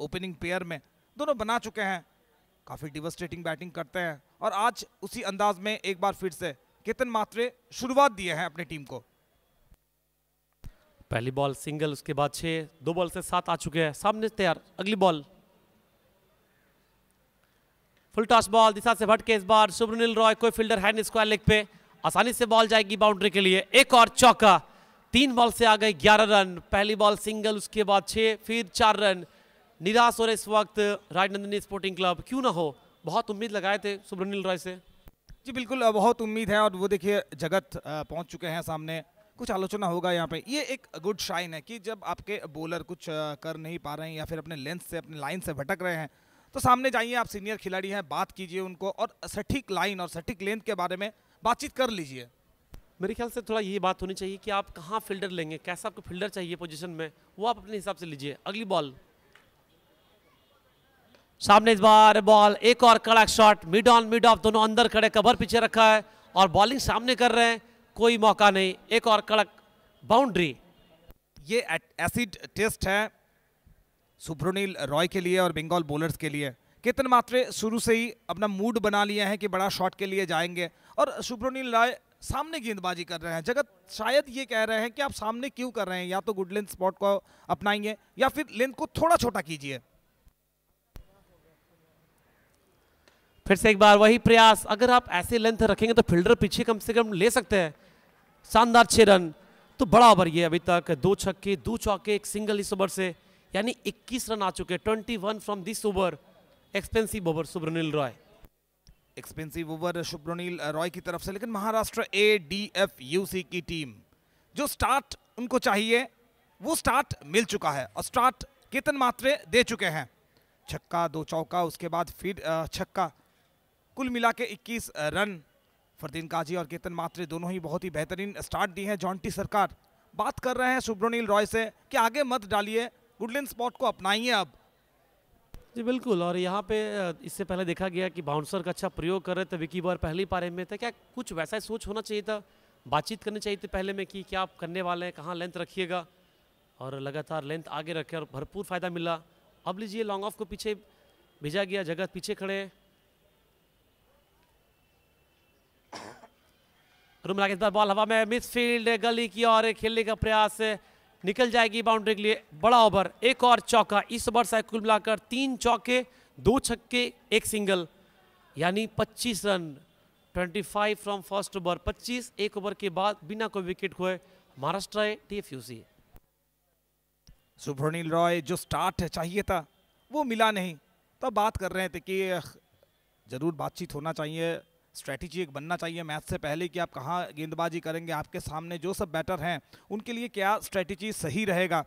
ओपनिंग पेयर में दोनों बना चुके हैं। काफी डिवास्टेटिंग बैटिंग करते हैं और आज उसी अंदाज में एक बार फिर से केतन मात्रे शुरुआत दिए हैं अपनी टीम को। पहली बॉल सिंगल, उसके बाद 6, 2 बॉल से 7 आ चुके हैं। सामने तैयार, अगली बॉल फुल टॉस बॉल, दिशा से भटके, इस बार शुभ्रनील रॉय, कोई फील्डर है नहीं स्क्वायर लेग पे, आसानी से बॉल जाएगी बाउंड्री के लिए। एक और चौका, 3 बॉल से आ गए 11 रन। पहली बॉल सिंगल, उसके बाद 6, फिर 4 रन। निराश हो रहे इस वक्त राजनंदिनी स्पोर्टिंग क्लब, क्यों ना हो, बहुत उम्मीद लगाए थे शुभ्रनील रॉय से। जी बिल्कुल, बहुत उम्मीद है। और वो देखिए जगत पहुंच चुके हैं सामने, कुछ आलोचना होगा यहाँ पे। ये एक गुड साइन है कि जब आपके बॉलर कुछ कर नहीं पा रहे हैं या फिर अपने लेंथ से, अपने लाइन से भटक रहे हैं, तो सामने जाइए, आप सीनियर खिलाड़ी हैं, बात कीजिए उनको और सटीक लाइन और सटीक लेंथ के बारे में बातचीत कर लीजिए। मेरे ख्याल से थोड़ा ये बात होनी चाहिए कि आप कहाँ फील्डर लेंगे, कैसा आपको फील्डर चाहिए पोजीशन में, वो आप अपने हिसाब से लीजिए। अगली बॉल सामने, इस बार बॉल, एक और कड़क shot, mid on mid of, दोनों अंदर खड़े, कवर पीछे रखा है और बॉलिंग सामने कर रहे हैं, कोई मौका नहीं, एक और कड़क बाउंड्री। ये एसिड टेस्ट है सुब्रोनिल रॉय के लिए और बंगाल बॉलर्स के लिए। केतन मात्रे शुरू से ही अपना मूड बना लिया है कि बड़ा शॉट के लिए जाएंगे और सुब्रोनिल रॉय सामने गेंदबाजी कर रहे हैं। जगत शायद ये कह रहे हैं कि आप सामने क्यों कर रहे हैं, या तो गुड लेंथ स्पॉट को अपनाइए या फिर लेंथ को थोड़ा छोटा कीजिए। फिर से एक बार वही प्रयास, अगर आप ऐसे लेंथ रखेंगे तो फील्डर पीछे कम से कम ले सकते हैं। शानदार 6 रन, तो बड़ा ओवर ये अभी तक, 2 छक्के 2 चौके, एक सिंगल इस ओवर से, यानी 21 रन आ चुके, 21 from this over. Expensive over Subhranil Roy, expensive over Subhranil Roy की तरफ से। लेकिन महाराष्ट्र ADFUC की टीम, जो स्टार्ट उनको चाहिए वो स्टार्ट मिल चुका है और स्टार्ट केतन मात्रे दे चुके हैं। छक्का 2 चौका, उसके बाद फिर छक्का, कुल मिला के 21 रन। फरदीन काजी और केतन मात्रे दोनों ही बहुत ही बेहतरीन स्टार्ट दी है। जॉन्टी सरकार बात कर रहे हैं सुब्रोनिल रॉय से कि आगे मत डालिए, गुडलैंड स्पॉट को अपनाइए अब। जी बिल्कुल, और यहाँ पे इससे पहले देखा गया कि बाउंसर का अच्छा प्रयोग कर रहे थे विकी बॉय पहली पारी में, था क्या कुछ वैसा ही सोच होना चाहिए था, बातचीत करनी चाहिए थी पहले में कि क्या आप करने वाले हैं, कहाँ लेंथ रखिएगा, और लगातार लेंथ आगे रखे और भरपूर फायदा मिला। अब लीजिए लॉन्ग ऑफ को पीछे भेजा गया, जगत पीछे खड़े, रूम लगा, इस बार बॉल हवा में, मिस फील्ड, गली की और खेलने का प्रयास, निकल जाएगी बाउंड्री के लिए। बड़ा ओवर, एक और चौका, इस ओवर से कुल मिलाकर 3 चौके 2 छक्के 1 सिंगल, यानी 25 रन, 25 फ्रॉम फर्स्ट ओवर, 25 एक ओवर के बाद बिना कोई विकेट खोए महाराष्ट्र ADFUC। सुब्रोनिल रॉय जो स्टार्ट चाहिए था वो मिला नहीं, तो बात कर रहे थे कि जरूर बातचीत होना चाहिए, स्ट्रैटेजी एक बनना चाहिए मैच से पहले कि आप कहाँ गेंदबाजी करेंगे, आपके सामने जो सब बैटर हैं उनके लिए क्या स्ट्रैटेजी सही रहेगा।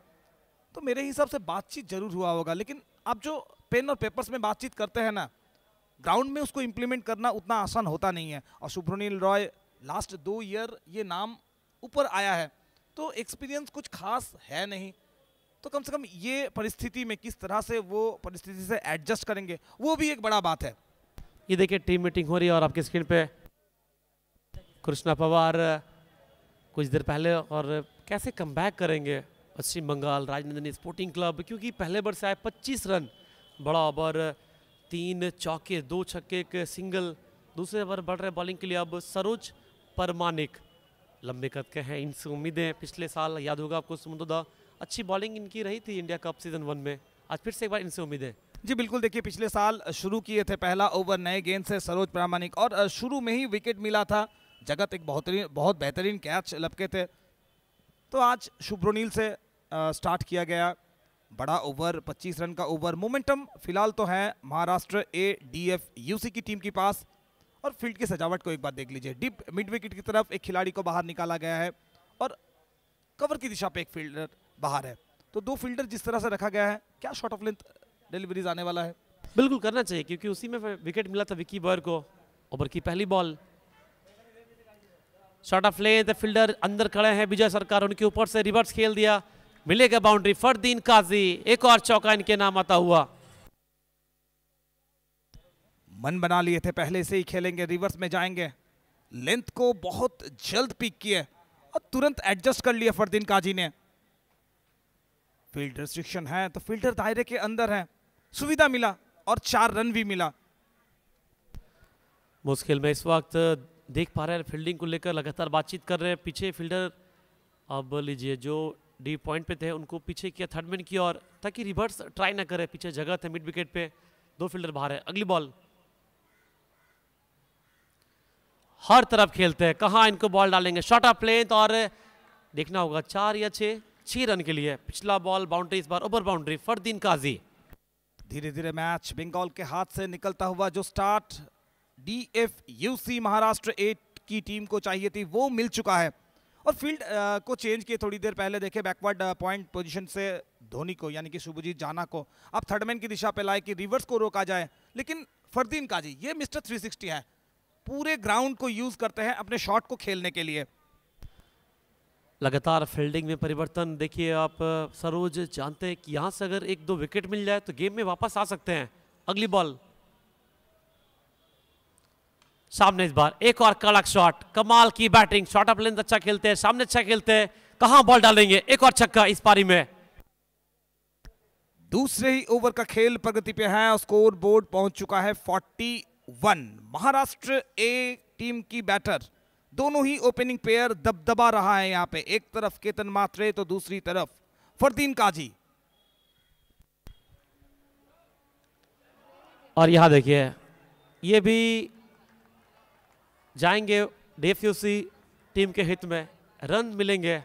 तो मेरे हिसाब से बातचीत जरूर हुआ होगा, लेकिन आप जो पेन और पेपर्स में बातचीत करते हैं ना, ग्राउंड में उसको इम्प्लीमेंट करना उतना आसान होता नहीं है। और सुब्रोनिल रॉय लास्ट 2 ईयर ये नाम ऊपर आया है, तो एक्सपीरियंस कुछ खास है नहीं, तो कम से कम ये परिस्थिति में किस तरह से वो परिस्थिति से एडजस्ट करेंगे वो भी एक बड़ा बात है। ये देखिए टीम मीटिंग हो रही है और आपके स्क्रीन पे कृष्णा पवार कुछ देर पहले, और कैसे कमबैक करेंगे पश्चिम बंगाल राजनंदिनी स्पोर्टिंग क्लब, क्योंकि पहले ओवर से आए 25 रन, बड़ा ओवर, 3 चौके 2 छक्के 1 सिंगल। दूसरे ओवर बढ़ रहे बॉलिंग के लिए अब सरोज परमानिक, लंबे कद के हैं, इनसे उम्मीदें पिछले साल याद होगा आपको सुमुदा, अच्छी बॉलिंग इनकी रही थी इंडिया कप सीजन 1 में, आज फिर से एक बार इनसे उम्मीदें। जी बिल्कुल, देखिए पिछले साल शुरू किए थे पहला ओवर नए गेंद से सरोज प्रामाणिक और शुरू में ही विकेट मिला था। जगत एक बहुत बेहतरीन कैच लपके थे, तो आज सुब्रोनिल से स्टार्ट किया गया। बड़ा ओवर, 25 रन का ओवर। मोमेंटम फिलहाल तो है महाराष्ट्र ADFUC की टीम के पास। और फील्ड की सजावट को एक बार देख लीजिए, डीप मिड विकेट की तरफ एक खिलाड़ी को बाहर निकाला गया है और कवर की दिशा पे एक फील्डर बाहर है, तो 2 फील्डर जिस तरह से रखा गया है, क्या शॉट ऑफ लेंथ डिलीवरीज आने वाला है? बिल्कुल करना चाहिए, क्योंकि उसी में विकेट मिला था विकी बॉयर को। ओवर की पहली ball, shot of length, fielder अंदर खड़े हैं विजय सरकार, उनके ऊपर से रिवर्स खेल दिया, मिलेगा बाउंड्री। फरदीन काजी, एक और चौका इनके नाम आता हुआ। मन बना लिए थे पहले से ही खेलेंगे, रिवर्स में जाएंगे, लेंथ को बहुत जल्द पिक किए और तुरंत एडजस्ट कर लिया फरदीन काजी ने। फील्ड रिस्ट्रिक्शन है तो फील्डर दायरे के अंदर है, सुविधा मिला और 4 रन भी मिला। मुश्किल में इस वक्त देख पा रहे हैं, फील्डिंग को लेकर लगातार बातचीत कर रहे हैं पीछे फील्डर। अब लीजिए जो डीप पॉइंट पे थे उनको पीछे किया थर्ड मैन की ओर, ताकि रिवर्स ट्राई ना करे, पीछे जगह थे मिड विकेट पे, 2 फील्डर बाहर है। अगली बॉल, हर तरफ खेलते हैं, कहाँ इनको बॉल डालेंगे, शॉट ऑफ लेंथ, और देखना होगा 4 या 6 रन के लिए। पिछला बॉल बाउंड्री, इस बार ओवर बाउंड्री, फरदीन काजी। धीरे धीरे मैच बंगाल के हाथ से निकलता हुआ जो स्टार्ट DFUC महाराष्ट्र 8 की टीम को चाहिए थी वो मिल चुका है। और फील्ड को चेंज किए थोड़ी देर पहले, देखे बैकवर्ड पॉइंट पोजीशन से धोनी को यानी कि शुभजीत जाना को अब थर्डमैन की दिशा पे लाए कि रिवर्स को रोका जाए, लेकिन फरदीन काजी ये मिस्टर 360 है, पूरे ग्राउंड को यूज करते हैं अपने शॉट को खेलने के लिए। लगातार फील्डिंग में परिवर्तन देखिए आप। सरोज जानते हैं कि यहाँ से अगर एक दो विकेट मिल जाए तो गेम में वापस आ सकते हैं। अगली बॉल सामने, इस बार एक और कड़क शॉट, कमाल की बैटिंग, शॉर्ट ऑफ लेंथ अच्छा खेलते हैं, सामने अच्छा खेलते हैं, कहां बॉल डालेंगे, एक और छक्का इस पारी में। दूसरे ही ओवर का खेल प्रगति पे है और स्कोर बोर्ड पहुंच चुका है 41। महाराष्ट्र ए टीम की बैटर, दोनों ही ओपनिंग पेयर दबदबा रहा है यहाँ पे। एक तरफ केतन मात्रे तो दूसरी तरफ फरदीन काजी। और यहां देखिए ये भी जाएंगे डीएफयूसी टीम के हित में, रन मिलेंगे।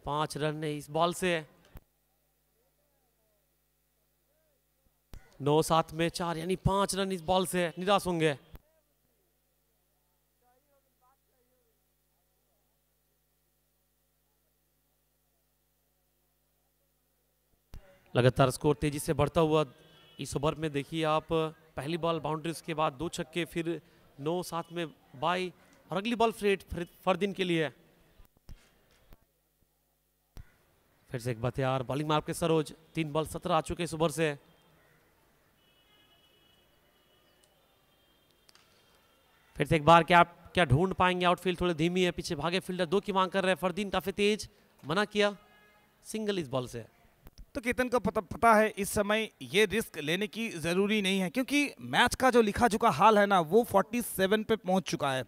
5 रन इस बॉल से, 9-7 में 4 यानी 5 रन इस बॉल से निराश होंगे। लगातार स्कोर तेजी से बढ़ता हुआ इस ओवर में देखिए आप। पहली बॉल बाउंड्री, उसके बाद 2 छक्के, फिर 9-7 में बाई, और अगली बॉल फरदीन के लिए। फिर से एक बात यार, बॉलिंग मार के सरोज, 3 बॉल 17 आ चुके इस ओवर से। फिर से एक बार क्या ढूंढ पाएंगे, आउटफील्ड थोड़ी धीमी है, पीछे भागे फील्डर, 2 की मांग कर रहे हैं। फरदीन काफी तेज, मना किया, सिंगल इस बॉल से। तो केतन को पता है इस समय ये रिस्क लेने की जरूरी नहीं है, क्योंकि मैच का जो लिखा झुका हाल है ना, वो 47 पे पहुंच चुका है।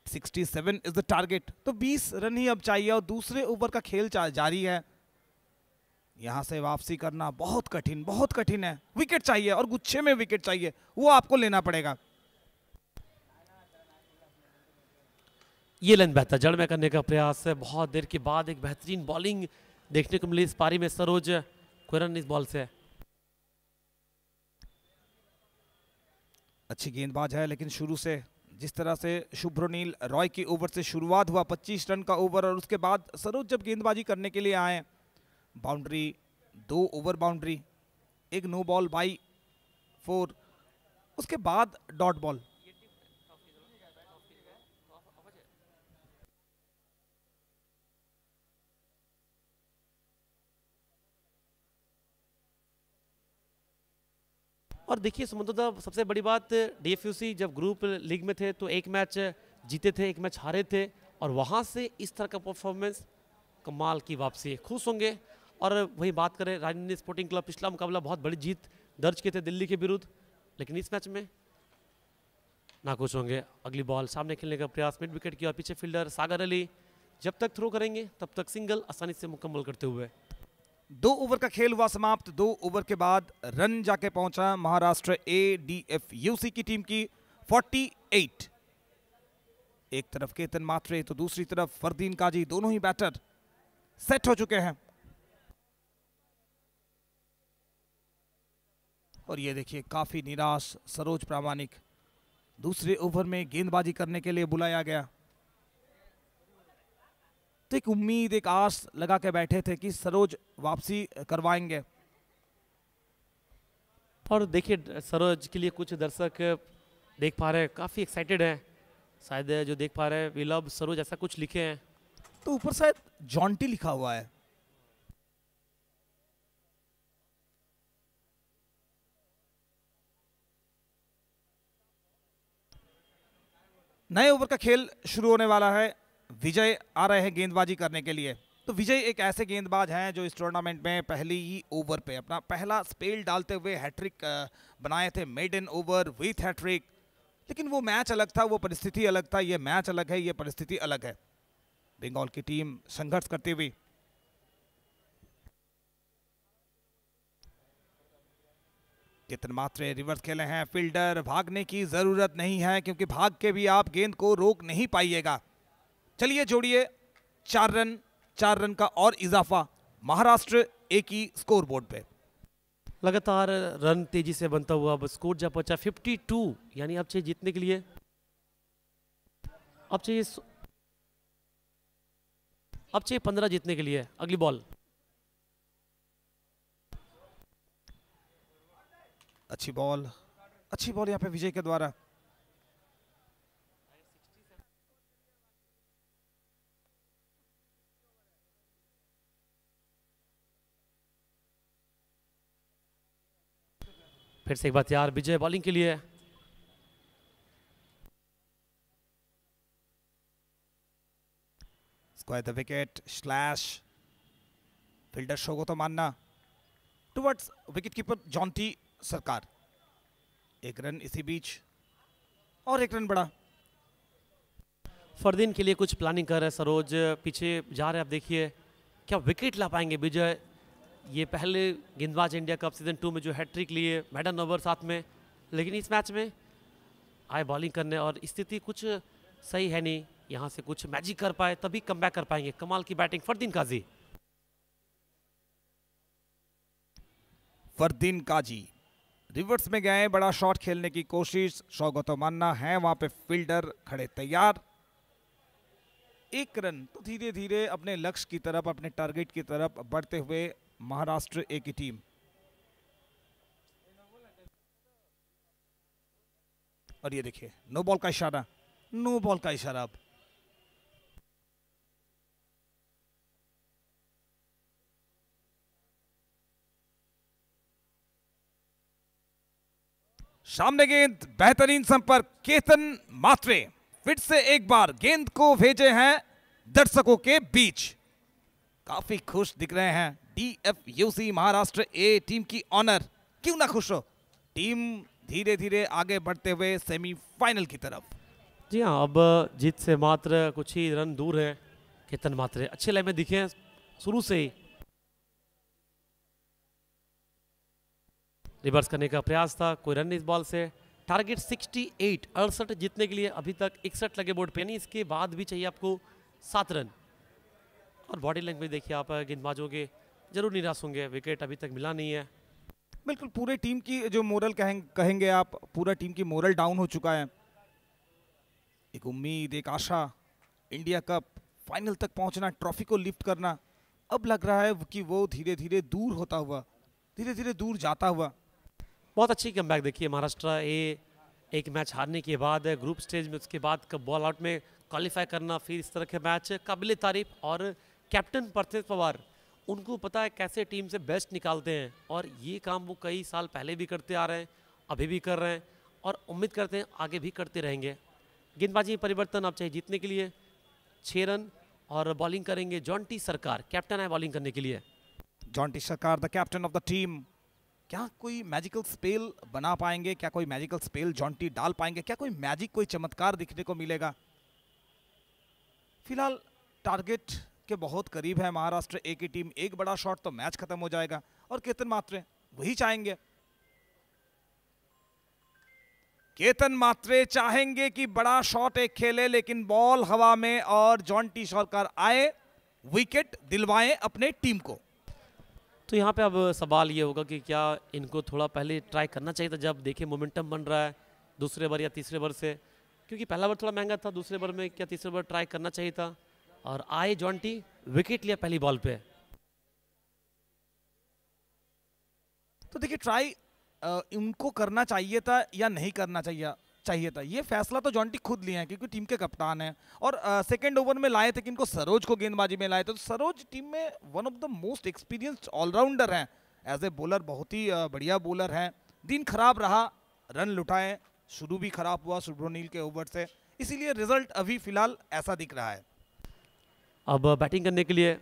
67 इज द टारगेट, तो 20 रन ही अब चाहिए और दूसरे ओवर का खेल जारी है। यहां से वापसी करना बहुत कठिन है। विकेट चाहिए और गुच्छे में विकेट चाहिए, वो आपको लेना पड़ेगा। ये लेंथ बेहतर जड़ में करने का प्रयास है। बहुत देर के बाद एक बेहतरीन बॉलिंग देखने को मिली इस पारी में। सरोज कोई रन इस बॉल से। अच्छी गेंदबाज है, लेकिन शुरू से जिस तरह से शुभ्रनील रॉय की ओवर से शुरुआत हुआ, 25 रन का ओवर, और उसके बाद सरोज जब गेंदबाजी करने के लिए आए, बाउंड्री, 2 ओवर बाउंड्री, एक नो बॉल बाई 4, उसके बाद डॉट बॉल। और देखिए सुमंतदा, सबसे बड़ी बात, डीएफयूसी जब ग्रुप लीग में थे तो एक मैच जीते थे, एक मैच हारे थे, और वहां से इस तरह का परफॉर्मेंस, कमाल की वापसी, खुश होंगे। और वही बात करें, राजनीति स्पोर्टिंग क्लब पिछला मुकाबला बहुत बड़ी जीत दर्ज किए थे दिल्ली के विरुद्ध, लेकिन इस मैच में नाखुश होंगे। अगली बॉल सामने खेलने का प्रयास, मिड विकेट की, और पीछे फील्डर सागर अली जब तक थ्रो करेंगे तब तक सिंगल आसानी से मुकम्मल करते हुए। 2 ओवर का खेल हुआ समाप्त। 2 ओवर के बाद रन जाके पहुंचा महाराष्ट्र एडीएफयूसी की टीम की 48। एक तरफ केतन मात्रे तो दूसरी तरफ फरदीन काजी, दोनों ही बैटर सेट हो चुके हैं। और ये देखिए काफी निराश सरोज प्रामाणिक, दूसरे ओवर में गेंदबाजी करने के लिए बुलाया गया, तो एक उम्मीद, एक आस लगा के बैठे थे कि सरोज वापसी करवाएंगे। और देखिए सरोज के लिए कुछ दर्शक देख पा रहे हैं, काफी एक्साइटेड हैं, शायद जो देख पा रहे हैं, वी लव सरोज, ऐसा कुछ लिखे हैं। तो ऊपर शायद जॉन्टी लिखा हुआ है। नए ओवर का खेल शुरू होने वाला है। विजय आ रहे हैं गेंदबाजी करने के लिए। तो विजय एक ऐसे गेंदबाज हैं जो इस टूर्नामेंट में पहली ही ओवर पे अपना पहला स्पेल डालते हुए हैट्रिक बनाए थे, मेडन ओवर विथ हैट्रिक। लेकिन वो मैच अलग था, वो परिस्थिति अलग था, ये मैच अलग है, ये परिस्थिति अलग है। बंगाल की टीम संघर्ष करती हुई। केतन मात्रे रिवर्स खेले हैं, फील्डर, भागने की जरूरत नहीं है, क्योंकि भाग के भी आप गेंद को रोक नहीं पाइएगा। चलिए जोड़िए 4 रन का और इजाफा महाराष्ट्र ए की स्कोर बोर्ड पे। लगातार रन तेजी से बनता हुआ अब स्कोर जब पहुंचा 52, यानी अब चाहिए जीतने के लिए, अब चाहिए 15 जीतने के लिए। अगली बॉल, अच्छी बॉल यहाँ पे विजय के द्वारा। फिर से एक बार तैयार विजय बॉलिंग के लिए। Square the wicket slash fielder Sougata Manna towards wicket keeper Jonty सरकार। एक रन इसी बीच और एक रन बड़ा। फरदीन के लिए कुछ प्लानिंग कर रहे हैं सरोज, पीछे जा रहे हैं। आप देखिए क्या विकेट ला पाएंगे विजय। ये पहले गेंदबाज इंडिया कप सीजन 2 में जो हैट्रिक लिए, मैडन ओवर साथ में, लेकिन इस मैच में आए बॉलिंग करने और स्थिति कुछ सही है नहीं, यहाँ से कुछ मैजिक कर पाए तभी कमबैक कर पाएंगे। कमाल की बैटिंग फरदीन काजी। फरदीन काजी रिवर्स में गए, बड़ा शॉट खेलने की कोशिश। शौगतो मान्ना है वहां पे, फील्डर खड़े तैयार। एक रन तो धीरे धीरे अपने लक्ष्य की तरफ, अपने टारगेट की तरफ बढ़ते हुए महाराष्ट्र ए की टीम। और ये देखिए नो बॉल का इशारा, नो बॉल का इशारा। अब सामने गेंद, बेहतरीन संपर्क, केतन मात्रे फिर से एक बार गेंद को भेजे हैं दर्शकों के बीच। काफी खुश दिख रहे हैं DFUC महाराष्ट्र ए टीम की ऑनर। क्यों ना खुश हो, टीम धीरे धीरे आगे बढ़ते हुए सेमीफाइनल की तरफ। जी हाँ, अब जीत से मात्र कुछ ही रन दूर है केतन मात्रे। अच्छे लाइन में दिखे हैं शुरू से ही। रिवर्स करने का प्रयास था, कोई रन इस बॉल से। टारगेट 68 68 जीतने के लिए अभी तक 61 लगे बोर्ड पे, यानी इसके बाद भी चाहिए आपको 7 रन। और बॉडी लैंग्वेज देखिए आप गेंदबाजों के, जरूर निराश होंगे, विकेट अभी तक मिला नहीं है। बिल्कुल पूरे टीम की जो मोरल कहेंगे आप, पूरा टीम की मोरल डाउन हो चुका है। एक उम्मीद, एक आशा, इंडिया कप फाइनल तक पहुंचना, ट्रॉफी को लिफ्ट करना, अब लग रहा है कि वो धीरे धीरे दूर होता हुआ, धीरे धीरे दूर जाता हुआ। बहुत अच्छी कमबैक देखिए महाराष्ट्र ए। एक मैच हारने के बाद ग्रुप स्टेज में, उसके बाद बॉल आउट में क्वालिफाई करना, फिर इस तरह के मैच, काबिल तारीफ। और कैप्टन पार्थिव पवार, उनको पता है कैसे टीम से बेस्ट निकालते हैं, और ये काम वो कई साल पहले भी करते आ रहे हैं, अभी भी कर रहे हैं, और उम्मीद करते हैं आगे भी करते रहेंगे। गेंदबाजी परिवर्तन अब चाहिए जीतने के लिए। 6 रन और बॉलिंग करेंगे जॉन्टी सरकार, कैप्टन है बॉलिंग करने के लिए। जॉन्टी सरकार the captain of the team. क्या कोई मैजिकल स्पेल बना पाएंगे? क्या कोई मैजिकल स्पेल जॉन्टी डाल पाएंगे? क्या कोई मैजिक, कोई चमत्कार दिखने को मिलेगा? फिलहाल टारगेट के बहुत करीब है महाराष्ट्र ए की टीम। एक बड़ा शॉट तो मैच खत्म हो जाएगा, और केतन मात्रे वही चाहेंगे। केतन मात्रे चाहेंगे कि बड़ा शॉट एक खेले, लेकिन बॉल हवा में और जॉन्टी सरकार आए, विकेट दिलवाएं अपने टीम को। तो यहाँ पे अब सवाल ये होगा कि क्या इनको थोड़ा पहले ट्राई करना चाहिए था, जब देखे मोमेंटम बन रहा है दूसरे बार या तीसरे बार से, क्योंकि पहला बार थोड़ा महंगा था, दूसरे बार में क्या तीसरे बार ट्राई करना चाहिए था। और आए जॉन्टी, विकेट लिया पहली बॉल पे। तो देखिए ट्राई इनको करना चाहिए था या नहीं करना चाहिए था, ये फैसला तो जॉन्टी खुद लिए हैं, क्योंकि टीम के कप्तान हैं। और सेकंड ओवर में लाए थे कि इनको सरोज को गेंदबाजी में लाए थे, तो सरोज टीम में one of the most experienced allrounder हैं। एज ए बॉलर बहुत ही बढ़िया बॉलर हैं। दिन खराब रहा, रन लुटाए, शुरू भी खराब हुआ शुभ्रो नील के ओवर से, इसीलिए रिजल्ट अभी फिलहाल ऐसा दिख रहा है। अब बैटिंग करने के लिए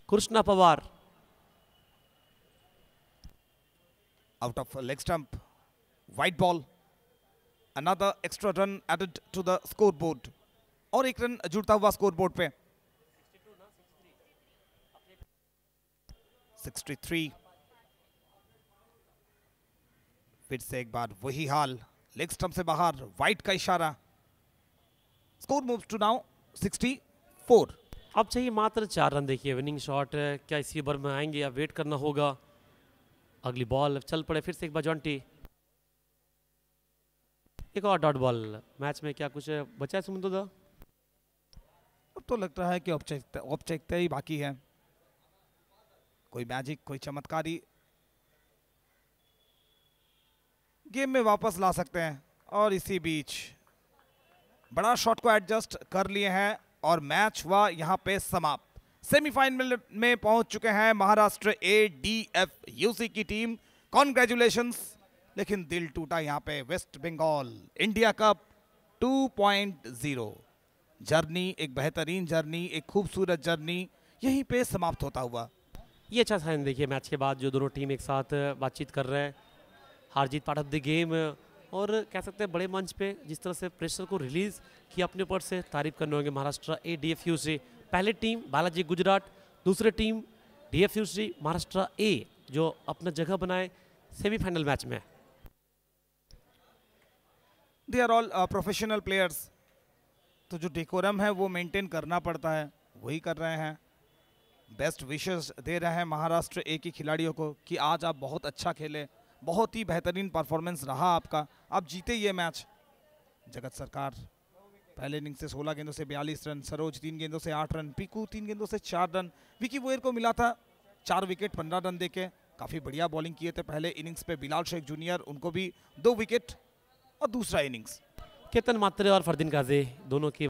Krishna Pawar, out of leg stump, wide ball, another extra run added to the scoreboard, और एक रन जुड़ता हुआ स्कोरबोर्ड पे। 63। फिर से एक बार वही हाल, लेग स्टंप से बाहर, वाइड का इशारा। Score moves to now 64। अब चाहिए मात्र 4 रन। देखिए विनिंग शॉट क्या इसी ओवर में आएंगे या वेट करना होगा। अगली बॉल चल पड़े, फिर से एक बार जॉन्टी, एक और डॉट बॉल। मैच में क्या कुछ बचा है सुमन दा? अब तो लगता है कि औपचारिकता ही बाकी है, कोई मैजिक, कोई चमत्कारी गेम में वापस ला सकते हैं। और इसी बीच बड़ा शॉट को एडजस्ट कर लिए हैं और मैच हुआ यहां पे समाप्त। सेमीफाइनल में पहुंच चुके हैं महाराष्ट्र ए DFUC की टीम। कॉन्ग्रेचुलेशंस। लेकिन दिल टूटा यहाँ पे। West Bengal India cup 2.0 journey, एक बेहतरीन जर्नी, एक खूबसूरत जर्नी यहीं पे समाप्त होता हुआ। ये अच्छा साइन देखिए मैच के बाद जो दोनों टीम एक साथ बातचीत कर रहे हैं। हार जीत पार्ट ऑफ द गेम, और कह सकते हैं बड़े मंच पे जिस तरह से प्रेशर को रिलीज किया अपने ऊपर से, तारीफ करने होंगे महाराष्ट्र ए DFU से। पहले टीम बालाजी गुजरात, दूसरी टीम DFUC महाराष्ट्र ए जो अपना जगह बनाए सेमीफाइनल मैच में। They are all professional players, तो जो डेकोरम है वो मेंटेन करना पड़ता है, वही कर रहे हैं। बेस्ट विशेस दे रहे हैं महाराष्ट्र ए की खिलाड़ियों को कि आज आप बहुत अच्छा खेले, बहुत ही बेहतरीन परफॉर्मेंस रहा आपका, आप जीते ये मैच। जगत सरकार पहले इनिंग से 16 गेंदों से 42 रन, सरोज 3 गेंदों से 8 रन, पीकू 3 गेंदों से 4 रन, विकी वोयर को मिला था 4 विकेट 15 रन देके। काफ़ी बढ़िया बॉलिंग किए थे पहले इनिंग्स पे बिलाल शेख जूनियर, उनको भी 2 विकेट। और दूसरा इनिंग्स केतन मात्रे और फरदीन गाजी दोनों की